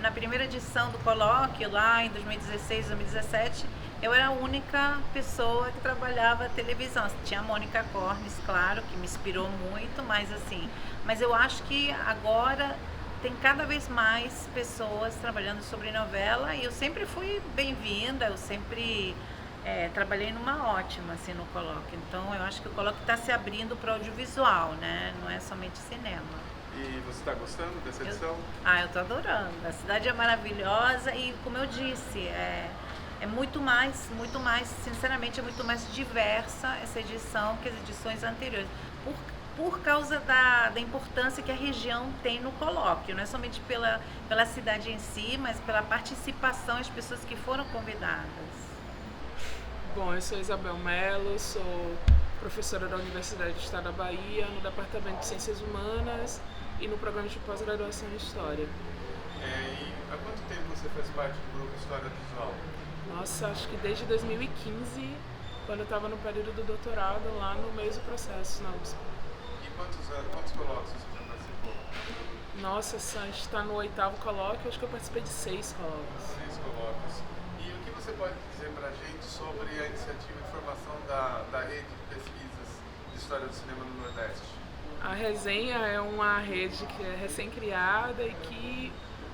na primeira edição do colóquio, lá em 2016, 2017, eu era a única pessoa que trabalhava televisão. Tinha a Mônica Cornes, claro, que me inspirou muito, mas eu acho que agora tem cada vez mais pessoas trabalhando sobre novela e eu sempre fui bem-vinda, eu sempre trabalhei numa ótima, assim, no colóquio. Então, eu acho que o colóquio está se abrindo para o audiovisual, né? Não é somente cinema. E você está gostando dessa edição? Eu estou adorando. A cidade é maravilhosa e, como eu disse, é muito mais, sinceramente, é muito mais diversa essa edição que as edições anteriores. Por causa da importância que a região tem no colóquio, não é somente pela cidade em si, mas pela participação, as pessoas que foram convidadas. Bom, eu sou Isabel Mello, sou professora da Universidade do Estado da Bahia, no Departamento de Ciências Humanas e no programa de pós-graduação em História. E há quanto tempo você faz parte do grupo História Visual? Nossa, acho que desde 2015, quando eu estava no período do doutorado, lá no meio do processo na USP. E quantos colóquios você já participou? Nossa, a gente está no 8º colóquio, acho que eu participei de 6 colóquios. 6 colóquios. E o que você pode dizer para a gente sobre a iniciativa de formação da rede de pesquisas de história do cinema no Nordeste? A Resenha é uma rede que é recém-criada e que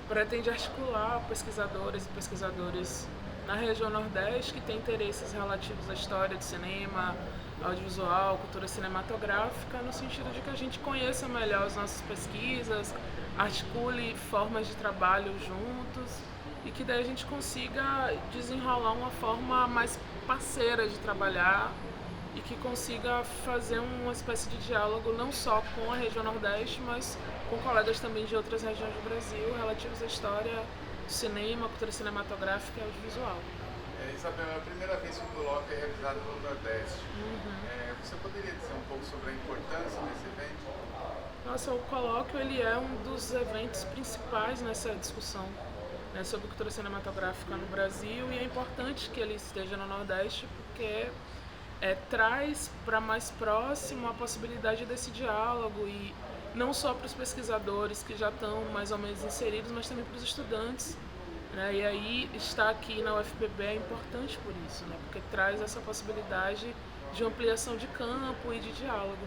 pretende articular pesquisadoras e pesquisadores na região Nordeste que têm interesses relativos à história do cinema, audiovisual, cultura cinematográfica, no sentido de que a gente conheça melhor as nossas pesquisas, articule formas de trabalho juntos e que daí a gente consiga desenrolar uma forma mais parceira de trabalhar e que consiga fazer uma espécie de diálogo não só com a região Nordeste, mas com colegas também de outras regiões do Brasil relativos à história do cinema, cultura cinematográfica e audiovisual. Isabel, é a primeira vez que o colóquio é realizado no Nordeste. Você poderia dizer um pouco sobre a importância desse evento? Nossa, o colóquio ele é um dos eventos principais nessa discussão, né, sobre cultura cinematográfica no Brasil e é importante que ele esteja no Nordeste porque traz para mais próximo a possibilidade desse diálogo e não só para os pesquisadores que já estão mais ou menos inseridos, mas também para os estudantes. Né? E aí estar aqui na UFPB é importante por isso, né? Porque traz essa possibilidade de ampliação de campo e de diálogo.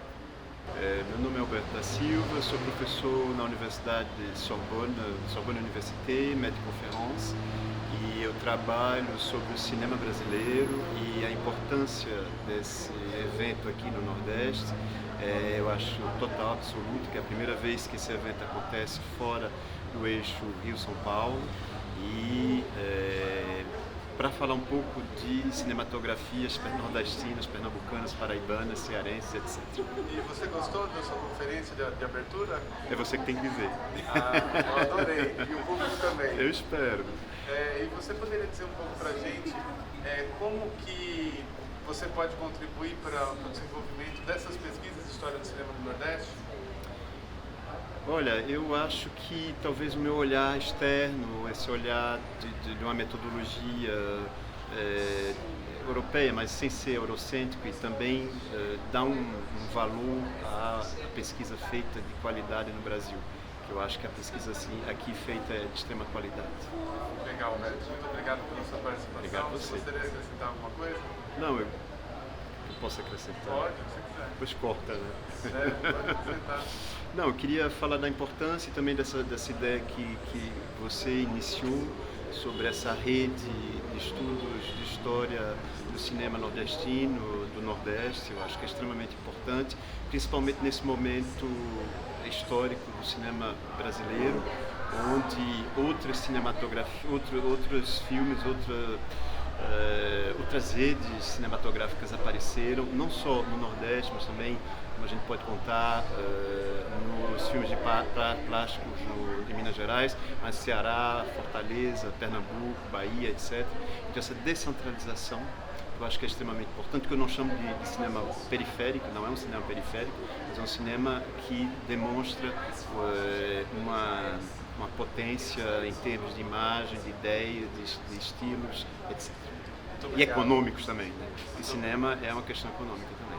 Meu nome é Alberto da Silva, sou professor na Universidade de Sorbonne Université, Maître de Conférence, e eu trabalho sobre o cinema brasileiro e a importância desse evento aqui no Nordeste. Eu acho total, absoluto, que é a primeira vez que esse evento acontece fora do eixo Rio-São Paulo e para falar um pouco de cinematografias nordestinas, pernambucanas, paraibanas, cearenses, etc. E você gostou da sua conferência de abertura? É você que tem que dizer. Eu adorei, e o público também. Eu espero. E você poderia dizer um pouco para a gente como que você pode contribuir para o desenvolvimento dessas pesquisas de história do cinema no Nordeste? Olha, eu acho que talvez o meu olhar externo, esse olhar de uma metodologia europeia, mas sem ser eurocêntrico e também dá um valor à pesquisa feita de qualidade no Brasil. Eu acho que a pesquisa aqui feita é de extrema qualidade. Legal, Beto. Muito obrigado pela sua participação. Obrigado a você. Você gostaria de acrescentar alguma coisa? Não, eu possa acrescentar? Pode, se quiser. Depois corta, né? Pode acrescentar. Não, eu queria falar da importância e também dessa ideia que você iniciou sobre essa rede de estudos de história do cinema nordestino, do Nordeste. Eu acho que é extremamente importante, principalmente nesse momento histórico do cinema brasileiro, onde outras cinematografias, outros filmes, outras redes cinematográficas apareceram, não só no Nordeste, mas também, como a gente pode contar, nos filmes de plásticos de Minas Gerais, mas Ceará, Fortaleza, Pernambuco, Bahia, etc. Então essa descentralização eu acho que é extremamente importante, que eu não chamo de cinema periférico, não é um cinema periférico, mas é um cinema que demonstra uma potência em termos de imagem, de ideia, de estilos, etc. E econômicos também, né? E cinema é uma questão econômica também.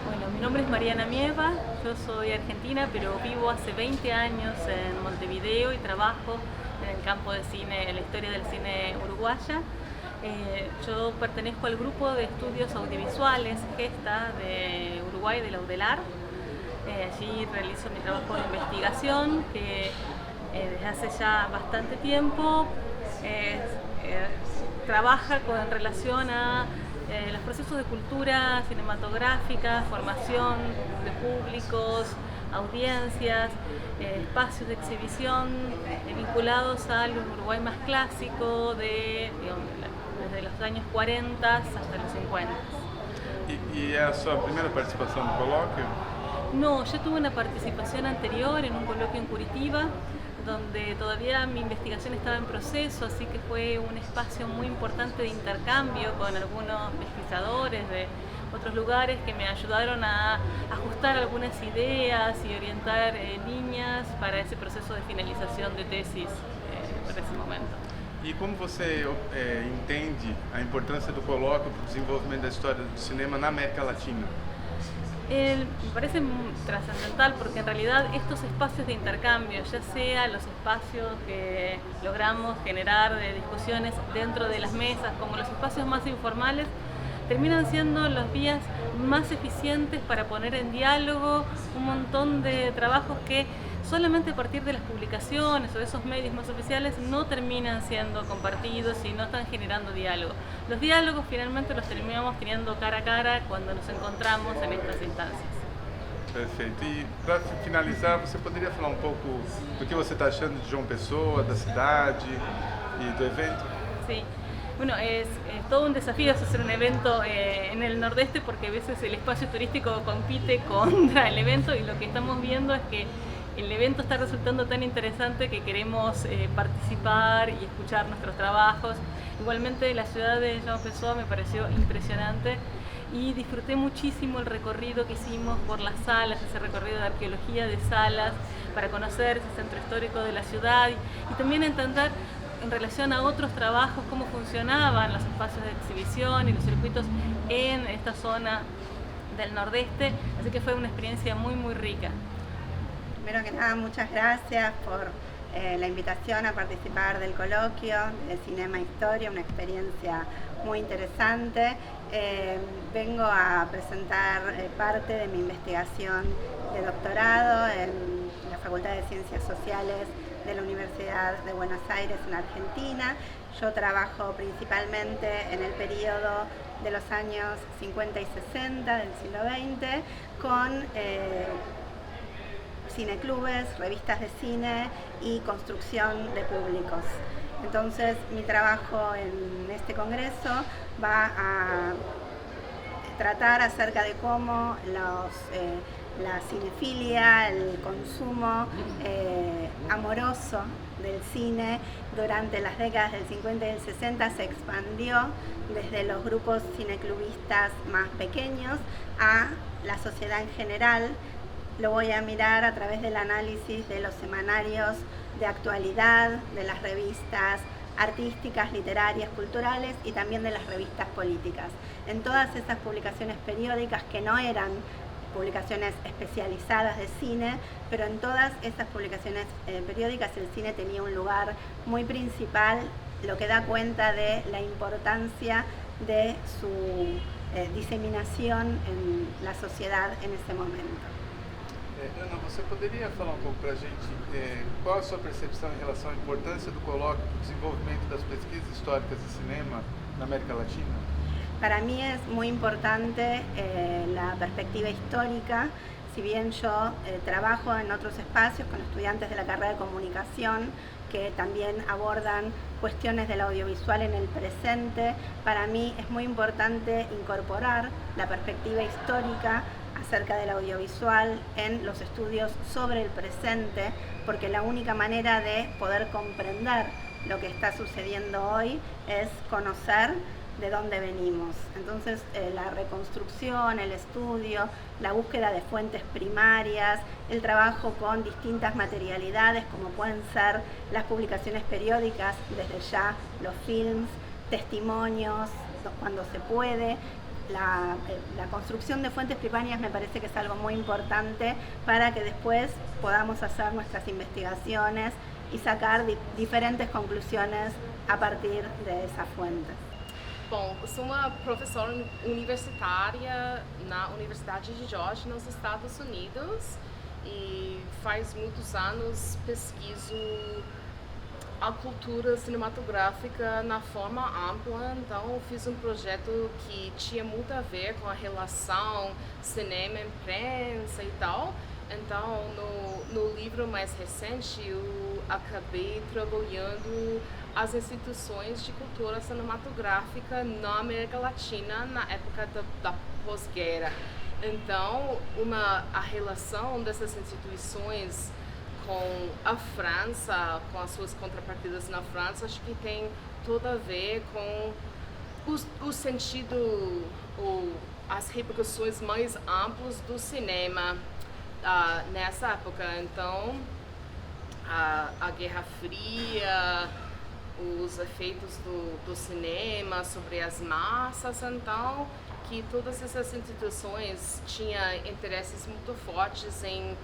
Bueno, mi nombre es Mariana Mieva, yo soy argentina, pero vivo hace 20 años en Montevideo y trabajo en el campo de cine, en la historia del cine uruguaya. Yo pertenezco al grupo de estudios audiovisuales Gesta de Uruguay, de la UDELAR. Allí realizo mi trabajo de investigación que desde hace ya bastante tiempo trabaja en relación a los procesos de cultura cinematográfica, formación de públicos, audiencias, espacios de exhibición vinculados al Uruguay más clásico desde los años 40 hasta los 50. E é a sua primeira participação no colóquio? No, yo tuve una participación anterior en un coloquio en Curitiba, donde todavía mi investigación estaba en proceso, así que fue un espacio muy importante de intercambio con algunos pesquisadores de otros lugares que me ayudaron a ajustar algunas ideas y orientar líneas para ese proceso de finalización de tesis para ese momento. E como você entende a importância do colóquio para o desenvolvimento da história do cinema na América Latina? Me parece trascendental porque en realidad estos espacios de intercambio, ya sea los espacios que logramos generar de discusiones dentro de las mesas, como los espacios más informales, terminan siendo las vías más eficientes para poner en diálogo un montón de trabajos que solamente a partir de las publicaciones o de esos medios más oficiales no terminan siendo compartidos y no están generando diálogo. Los diálogos finalmente los terminamos teniendo cara a cara cuando nos encontramos en estas instancias. Perfeito. E para finalizar, você poderia falar um pouco do que você está achando de João Pessoa, da cidade e do evento? Sí. Bueno, es todo un desafío hacer un evento en el Nordeste porque a veces el espacio turístico compite contra el evento y lo que estamos viendo es que el evento está resultando tan interesante que queremos participar y escuchar nuestros trabajos. Igualmente la ciudad de João Pessoa me pareció impresionante y disfruté muchísimo el recorrido que hicimos por las salas, ese recorrido de arqueología de salas para conocer ese centro histórico de la ciudad y también entender en relación a otros trabajos cómo funcionaban los espacios de exhibición y los circuitos en esta zona del Nordeste, así que fue una experiencia muy muy rica. Primero que nada, muchas gracias por la invitación a participar del coloquio de Cinema Historia, una experiencia muy interesante. Vengo a presentar parte de mi investigación de doctorado en la Facultad de Ciencias Sociales de la Universidad de Buenos Aires en Argentina. Yo trabajo principalmente en el periodo de los años 50 y 60 del siglo XX con cineclubes, revistas de cine y construcción de públicos. Entonces mi trabajo en este congreso va a tratar acerca de cómo la cinefilia, el consumo amoroso del cine durante las décadas del 50 y del 60 se expandió desde los grupos cineclubistas más pequeños a la sociedad en general. Lo voy a mirar a través del análisis de los semanarios de actualidad, de las revistas artísticas, literarias, culturales y también de las revistas políticas. En todas esas publicaciones periódicas que no eran publicaciones especializadas de cine, pero en todas esas publicaciones periódicas el cine tenía un lugar muy principal, lo que da cuenta de la importancia de su diseminación en la sociedad en ese momento. Ana, você poderia falar um pouco para a gente qual a sua percepção em relação à importância do colóquio para o desenvolvimento das pesquisas históricas de cinema na América Latina? Para mí es muy importante la perspectiva histórica. Si bien yo trabajo en otros espacios con estudiantes de la carrera de comunicación que también abordan cuestiones del audiovisual en el presente, para mí es muy importante incorporar la perspectiva histórica acerca del audiovisual en los estudios sobre el presente, porque la única manera de poder comprender lo que está sucediendo hoy es conocer de dónde venimos. Entonces la reconstrucción, el estudio, la búsqueda de fuentes primarias, el trabajo con distintas materialidades como pueden ser las publicaciones periódicas, desde ya los films, testimonios, cuando se puede. La construcción de fuentes primarias me parece que es algo muy importante para que después podamos hacer nuestras investigaciones y sacar diferentes conclusiones a partir de esas fuentes. Bom, eu sou uma professora universitária na Universidade de Georgia, nos Estados Unidos, e faz muitos anos pesquiso a cultura cinematográfica na forma ampla. Então fiz um projeto que tinha muito a ver com a relação cinema-imprensa e tal. Então no livro mais recente eu acabei trabalhando as instituições de cultura cinematográfica na América Latina na época da pós-guerra. Então a relação dessas instituições com a França, com as suas contrapartidas na França, acho que tem tudo a ver com o sentido ou as repercussões mais amplas do cinema nessa época. Então, a Guerra Fria, os efeitos do cinema sobre as massas, então, que todas essas instituições tinham interesses muito fortes em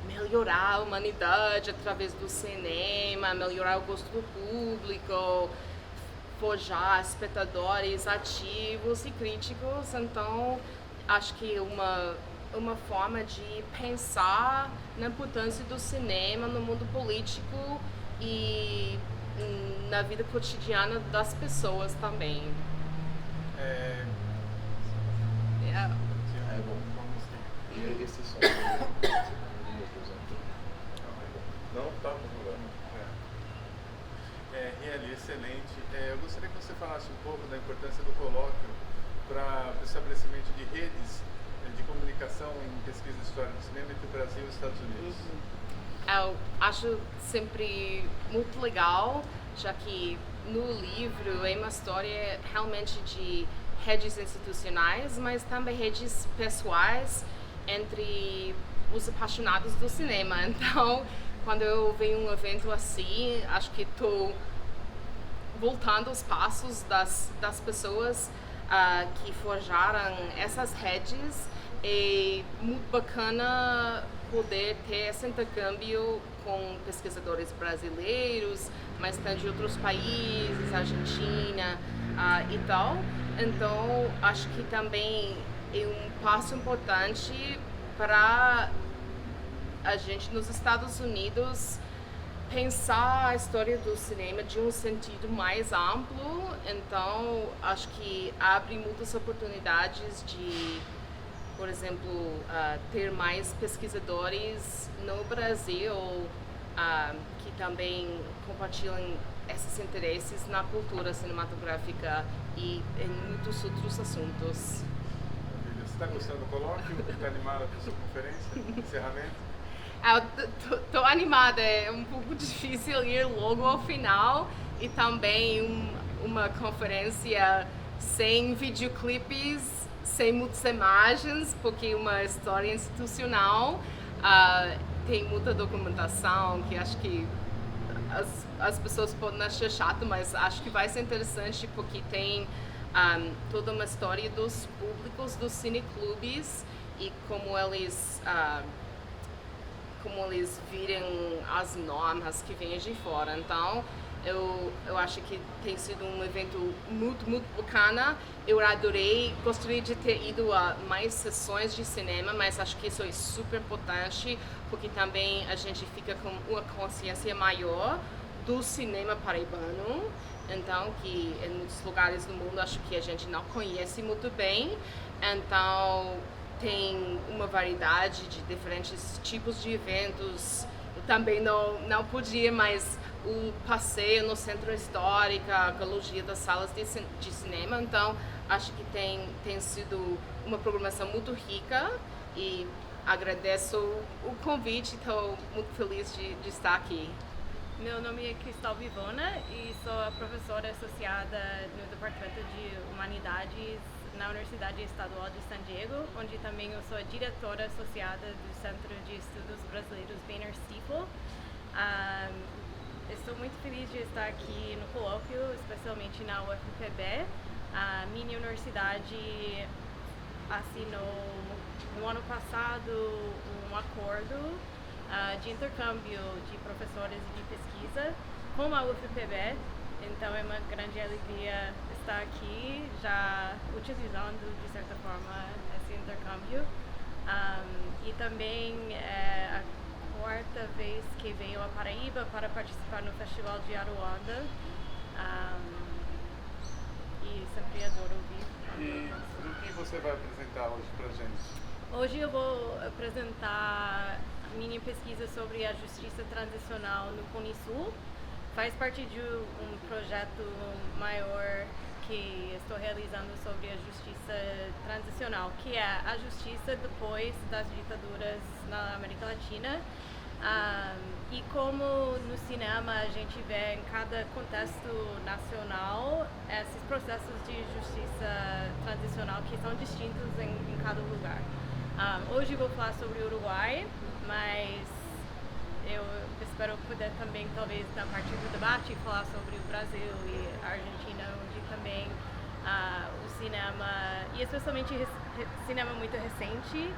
melhorar a humanidade através do cinema, melhorar o gosto do público, forjar espectadores ativos e críticos. Então, acho que uma forma de pensar na importância do cinema no mundo político e na vida cotidiana das pessoas também. Esse som. Não, tá com problema. Rieli, excelente. Eu gostaria que você falasse um pouco da importância do colóquio para o estabelecimento de redes de comunicação em pesquisa histórica do cinema entre o Brasil e os Estados Unidos. Eu acho sempre muito legal, já que no livro é uma história realmente de redes institucionais, mas também redes pessoais entre os apaixonados do cinema. Então, quando eu venho um evento assim, acho que estou voltando aos passos das pessoas que forjaram essas redes. É muito bacana poder ter esse intercâmbio com pesquisadores brasileiros, mas também de outros países, Argentina e tal. Então, acho que também é um passo importante para a gente nos Estados Unidos pensar a história do cinema de um sentido mais amplo. Então, acho que abre muitas oportunidades de, por exemplo, ter mais pesquisadores no Brasil que também compartilham esses interesses na cultura cinematográfica e em muitos outros assuntos. Você está gostando do colóquio? Está animada para a sua conferência? Encerramento? Estou animada, é um pouco difícil ir logo ao final e também uma conferência sem videoclipes, sem muitas imagens, porque é uma história institucional, tem muita documentação que acho que as pessoas podem achar chato, mas acho que vai ser interessante porque tem toda uma história dos públicos dos cineclubes e como eles viram as normas que vêm de fora. Então, Eu acho que tem sido um evento muito bacana. Eu adorei, gostaria de ter ido a mais sessões de cinema, mas acho que isso é super importante, porque também a gente fica com uma consciência maior do cinema paraibano. Então, que em muitos lugares do mundo acho que a gente não conhece muito bem. Então, tem uma variedade de diferentes tipos de eventos. Eu também não podia, mas o passeio no centro histórico, a galeria das salas de cinema. Então, acho que tem sido uma programação muito rica e agradeço o convite, estou muito feliz de estar aqui. Meu nome é Cristal Vivona e sou a professora associada no Departamento de Humanidades na Universidade Estadual de San Diego, onde também eu sou a diretora associada do Centro de Estudos Brasileiros Boehner Stiefel. Estou muito feliz de estar aqui no colóquio, especialmente na UFPB. A minha universidade assinou no ano passado um acordo de intercâmbio de professores e de pesquisa com a UFPB, então é uma grande alegria estar aqui já utilizando de certa forma esse intercâmbio. E também é a quarta vez que venho a Paraíba para participar no Festival de Aruanda, e sempre adoro ouvir. E o que você vai apresentar hoje pra gente? Hoje eu vou apresentar minha pesquisa sobre a justiça transicional no Cone Sul. Faz parte de um projeto maior que estou realizando sobre a justiça transicional, que é a justiça depois das ditaduras na América Latina. E como no cinema a gente vê em cada contexto nacional esses processos de justiça transicional que são distintos em cada lugar. Hoje vou falar sobre o Uruguai, mas eu espero poder também, talvez, na parte do debate, falar sobre o Brasil e a Argentina, onde também o cinema, e especialmente cinema muito recente,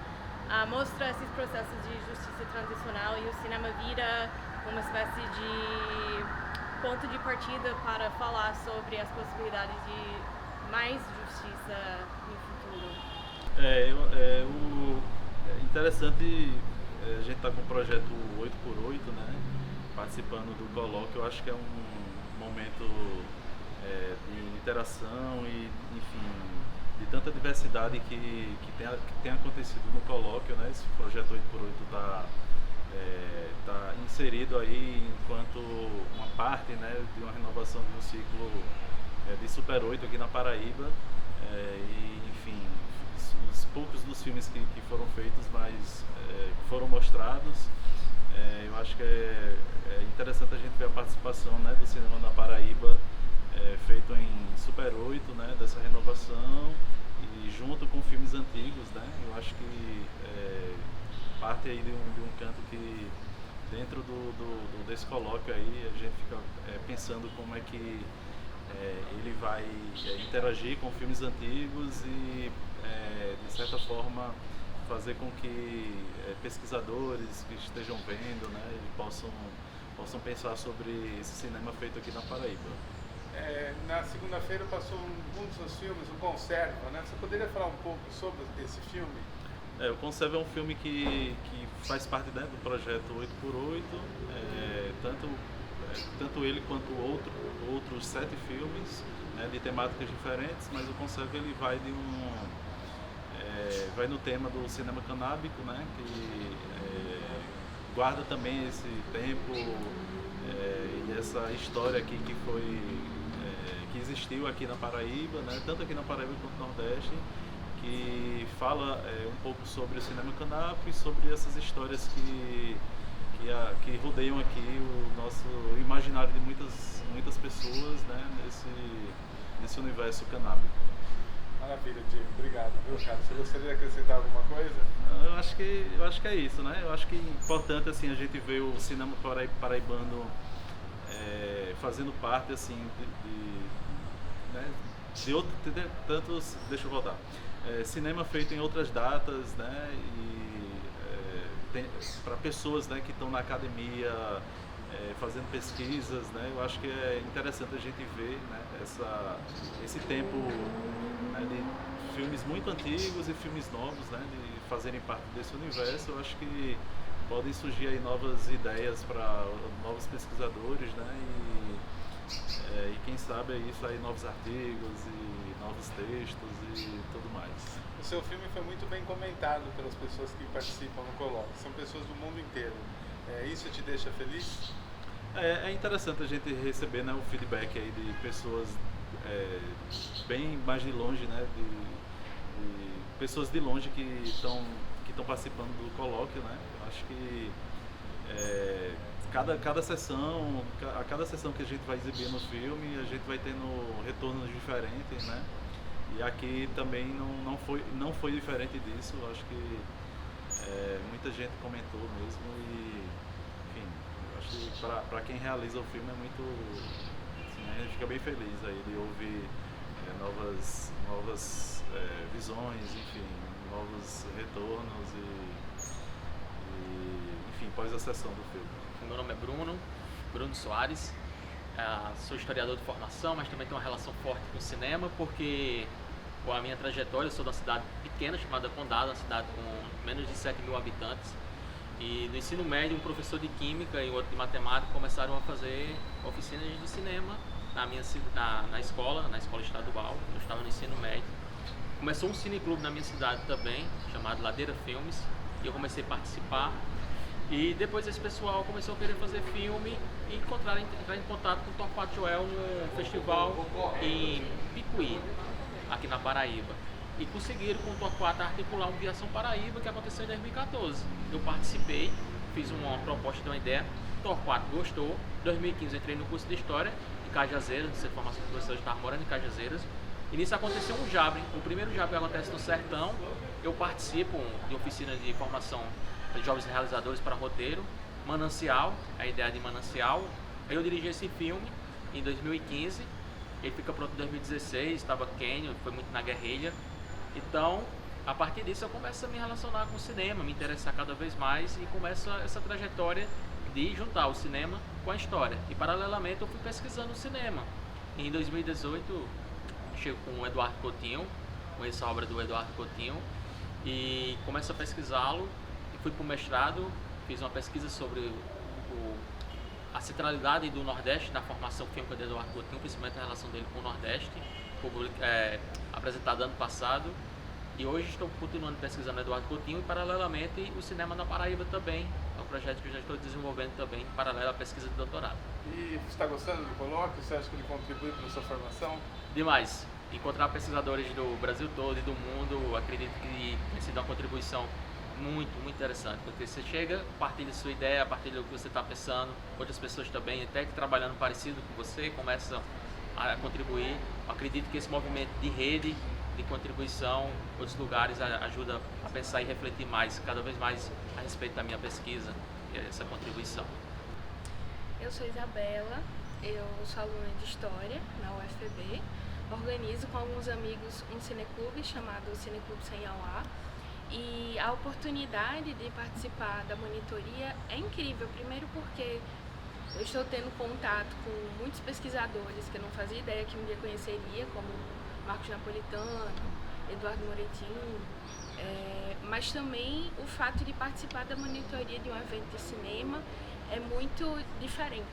mostra esses processos de justiça transicional, e o cinema vira uma espécie de ponto de partida para falar sobre as possibilidades de mais justiça no futuro. É interessante. A gente está com o projeto 8x8, né, participando do colóquio. Eu acho que é um momento de interação e, enfim, de tanta diversidade que tem acontecido no colóquio, né. Esse projeto 8x8 está inserido aí enquanto uma parte, né, de uma renovação de um ciclo de Super 8 aqui na Paraíba. E, enfim, os poucos dos filmes que foram feitos, mas que foram mostrados, eu acho que é interessante a gente ver a participação, né, do cinema na Paraíba, feito em Super 8, né, dessa renovação, e junto com filmes antigos, né. Eu acho que parte aí de um canto que dentro desse colóquio aí a gente fica pensando como é que ele vai interagir com filmes antigos e de certa forma fazer com que pesquisadores que estejam vendo, né, possam pensar sobre esse cinema feito aqui na Paraíba. Na segunda-feira passou um dos seus filmes, o Conserva, né? Você poderia falar um pouco sobre esse filme? O Conserva é um filme que faz parte, né, do projeto 8x8, tanto ele quanto outros 7 filmes, né, de temáticas diferentes, mas o Conserva ele vai vai no tema do cinema canábico, né, que guarda também esse tempo e essa história aqui que existiu aqui na Paraíba, né, tanto aqui na Paraíba quanto no Nordeste, que fala um pouco sobre o cinema canábico e sobre essas histórias que rodeiam aqui o nosso imaginário de muitas pessoas, né, nesse universo canábico. Maravilha, Diego. Obrigado, viu, cara? Você gostaria de acrescentar alguma coisa? Eu acho que é isso, né? Eu acho que é importante, assim, a gente ver o cinema paraibano fazendo parte, assim, de tantos... Deixa eu voltar. Cinema feito em outras datas, né? E para pessoas, né, que estão na academia, fazendo pesquisas, né? Eu acho que é interessante a gente ver, né, esse tempo, né, de filmes muito antigos e filmes novos, né, de fazerem parte desse universo. Eu acho que podem surgir aí novas ideias para novos pesquisadores, né, e quem sabe aí sair novos artigos e novos textos e tudo mais. O seu filme foi muito bem comentado pelas pessoas que participam no colóquio, são pessoas do mundo inteiro. Isso te deixa feliz? É interessante a gente receber, né, o feedback aí de pessoas bem mais de longe, né, de pessoas de longe que estão participando do colóquio, né. Eu acho que cada sessão, a cada sessão que a gente vai exibir no filme, a gente vai tendo retornos diferentes, né. E aqui também não foi diferente disso. Eu acho que muita gente comentou mesmo e, enfim, eu acho que para quem realiza o filme é muito, assim, a gente fica bem feliz aí de ouvir novas visões, enfim, novos retornos e enfim, pós a sessão do filme. Meu nome é Bruno Soares. Sou historiador de formação, mas também tenho uma relação forte com o cinema, porque com a minha trajetória, eu sou de uma cidade pequena chamada Condado, uma cidade com menos de 7 mil habitantes, e no ensino médio um professor de química e outro de matemática começaram a fazer oficinas de cinema na escola estadual. Eu estava no ensino médio. Começou um cineclube na minha cidade também, chamado Ladeira Filmes, e eu comecei a participar. E depois esse pessoal começou a querer fazer filme e entrar em contato com o Torquato Joel no festival em Picuí, aqui na Paraíba. E conseguiram com o Torquato articular um Viação Paraíba que aconteceu em 2014. Eu participei, fiz uma proposta de uma ideia, o Torquato gostou. Em 2015 eu entrei no curso de História em Cajazeiras, no Centro de Formação de Professores, estava morando em Cajazeiras. E nisso aconteceu um Jabre, o primeiro Jabre acontece no Sertão. Eu participo de oficina de formação de jovens realizadores para roteiro, Manancial, a ideia de Manancial. Eu dirigi esse filme em 2015, ele fica pronto em 2016, estava quênio, foi muito na guerrilha. Então, a partir disso eu começo a me relacionar com o cinema, me interessar cada vez mais e começo essa trajetória de juntar o cinema com a história. E paralelamente eu fui pesquisando o cinema. Em 2018, chego com o Eduardo Coutinho, conheço a obra do Eduardo Coutinho e começo a pesquisá-lo. Fui para o mestrado, fiz uma pesquisa sobre a centralidade do Nordeste na formação fílmica de Eduardo Coutinho, principalmente a relação dele com o Nordeste, apresentado ano passado. E hoje estou continuando pesquisando Eduardo Coutinho e, paralelamente, o cinema na Paraíba também. É um projeto que eu já estou desenvolvendo também, em paralelo à pesquisa de doutorado. E você está gostando do colóquio? Você acha que ele contribui para a sua formação? Demais. Encontrar pesquisadores do Brasil todo e do mundo, acredito que tem sido uma contribuição muito interessante, porque você chega, partilha sua ideia, partilha o que você está pensando, outras pessoas também, até que trabalhando parecido com você, começam a contribuir. Eu acredito que esse movimento de rede, de contribuição, outros lugares, ajuda a pensar e refletir mais, cada vez mais a respeito da minha pesquisa e essa contribuição. Eu sou Isabela, eu sou aluna de História na UFPB, organizo com alguns amigos um cineclube chamado Cineclube Sem Auá. E a oportunidade de participar da monitoria é incrível, primeiro porque eu estou tendo contato com muitos pesquisadores que eu não fazia ideia que um dia conheceria, como Marcos Napolitano, Eduardo Moretin, mas também o fato de participar da monitoria de um evento de cinema é muito diferente,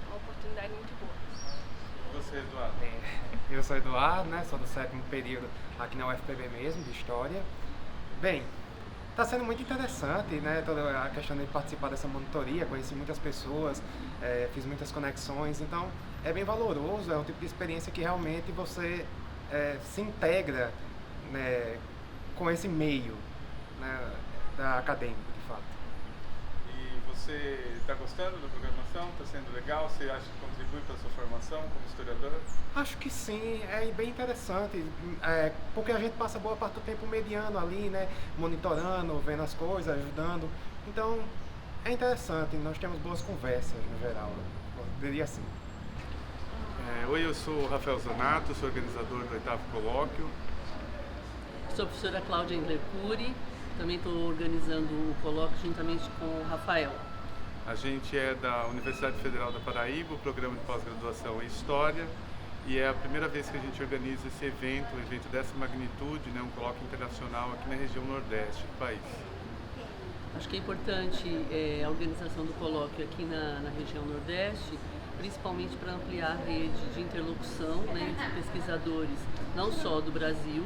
é uma oportunidade muito boa. Você, Eduardo? Eu sou Eduardo, né? Sou do 7º período aqui na UFPB mesmo, de História. Bem, está sendo muito interessante, né, toda a questão de participar dessa monitoria, conheci muitas pessoas, fiz muitas conexões, então é bem valoroso, é um tipo de experiência que realmente você se integra, né, com esse meio, né, da acadêmico, de fato. E você está gostando da programação? Está sendo legal? Você acha que contribui para a sua formação como historiador? Acho que sim, é bem interessante, porque a gente passa boa parte do tempo mediando ali, né, monitorando, vendo as coisas, ajudando. Então, é interessante, nós temos boas conversas no geral, eu diria assim. Oi, eu sou o Rafael Zanato, sou organizador do 8º Colóquio. Sou a professora Cláudia Indler Cury, também estou organizando o colóquio juntamente com o Rafael. A gente é da Universidade Federal da Paraíba, o programa de pós-graduação em História, e é a primeira vez que a gente organiza esse evento, um evento dessa magnitude, né, um colóquio internacional aqui na região nordeste do país. Acho que é importante a organização do colóquio aqui na região nordeste, principalmente para ampliar a rede de interlocução, né, entre pesquisadores, não só do Brasil,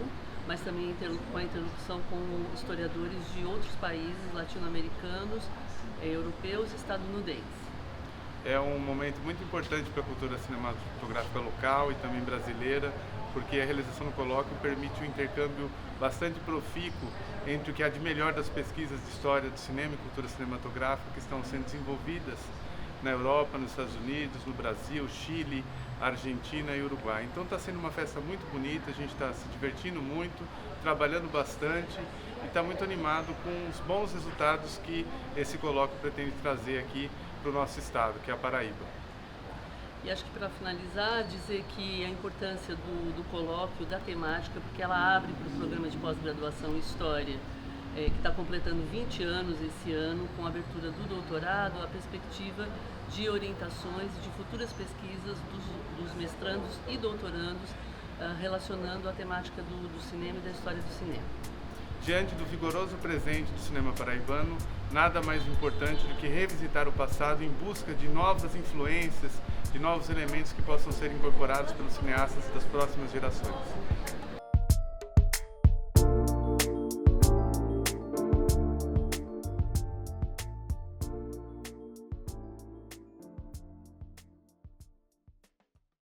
mas também com a interlocução com historiadores de outros países latino-americanos, europeus e estadunidenses. É um momento muito importante para a cultura cinematográfica local e também brasileira, porque a realização do colóquio permite um intercâmbio bastante profícuo entre o que há de melhor das pesquisas de história do cinema e cultura cinematográfica que estão sendo desenvolvidas na Europa, nos Estados Unidos, no Brasil, Chile, Argentina e Uruguai. Então está sendo uma festa muito bonita, a gente está se divertindo muito, trabalhando bastante e está muito animado com os bons resultados que esse colóquio pretende trazer aqui para o nosso estado, que é a Paraíba. E acho que para finalizar, dizer que a importância do colóquio, da temática, porque ela abre para o programa de pós-graduação em História, que está completando 20 anos esse ano, com a abertura do doutorado, a perspectiva de orientações de futuras pesquisas dos mestrandos e doutorandos relacionando a temática do cinema e da história do cinema. Diante do vigoroso presente do cinema paraibano, nada mais importante do que revisitar o passado em busca de novas influências, de novos elementos que possam ser incorporados pelos cineastas das próximas gerações.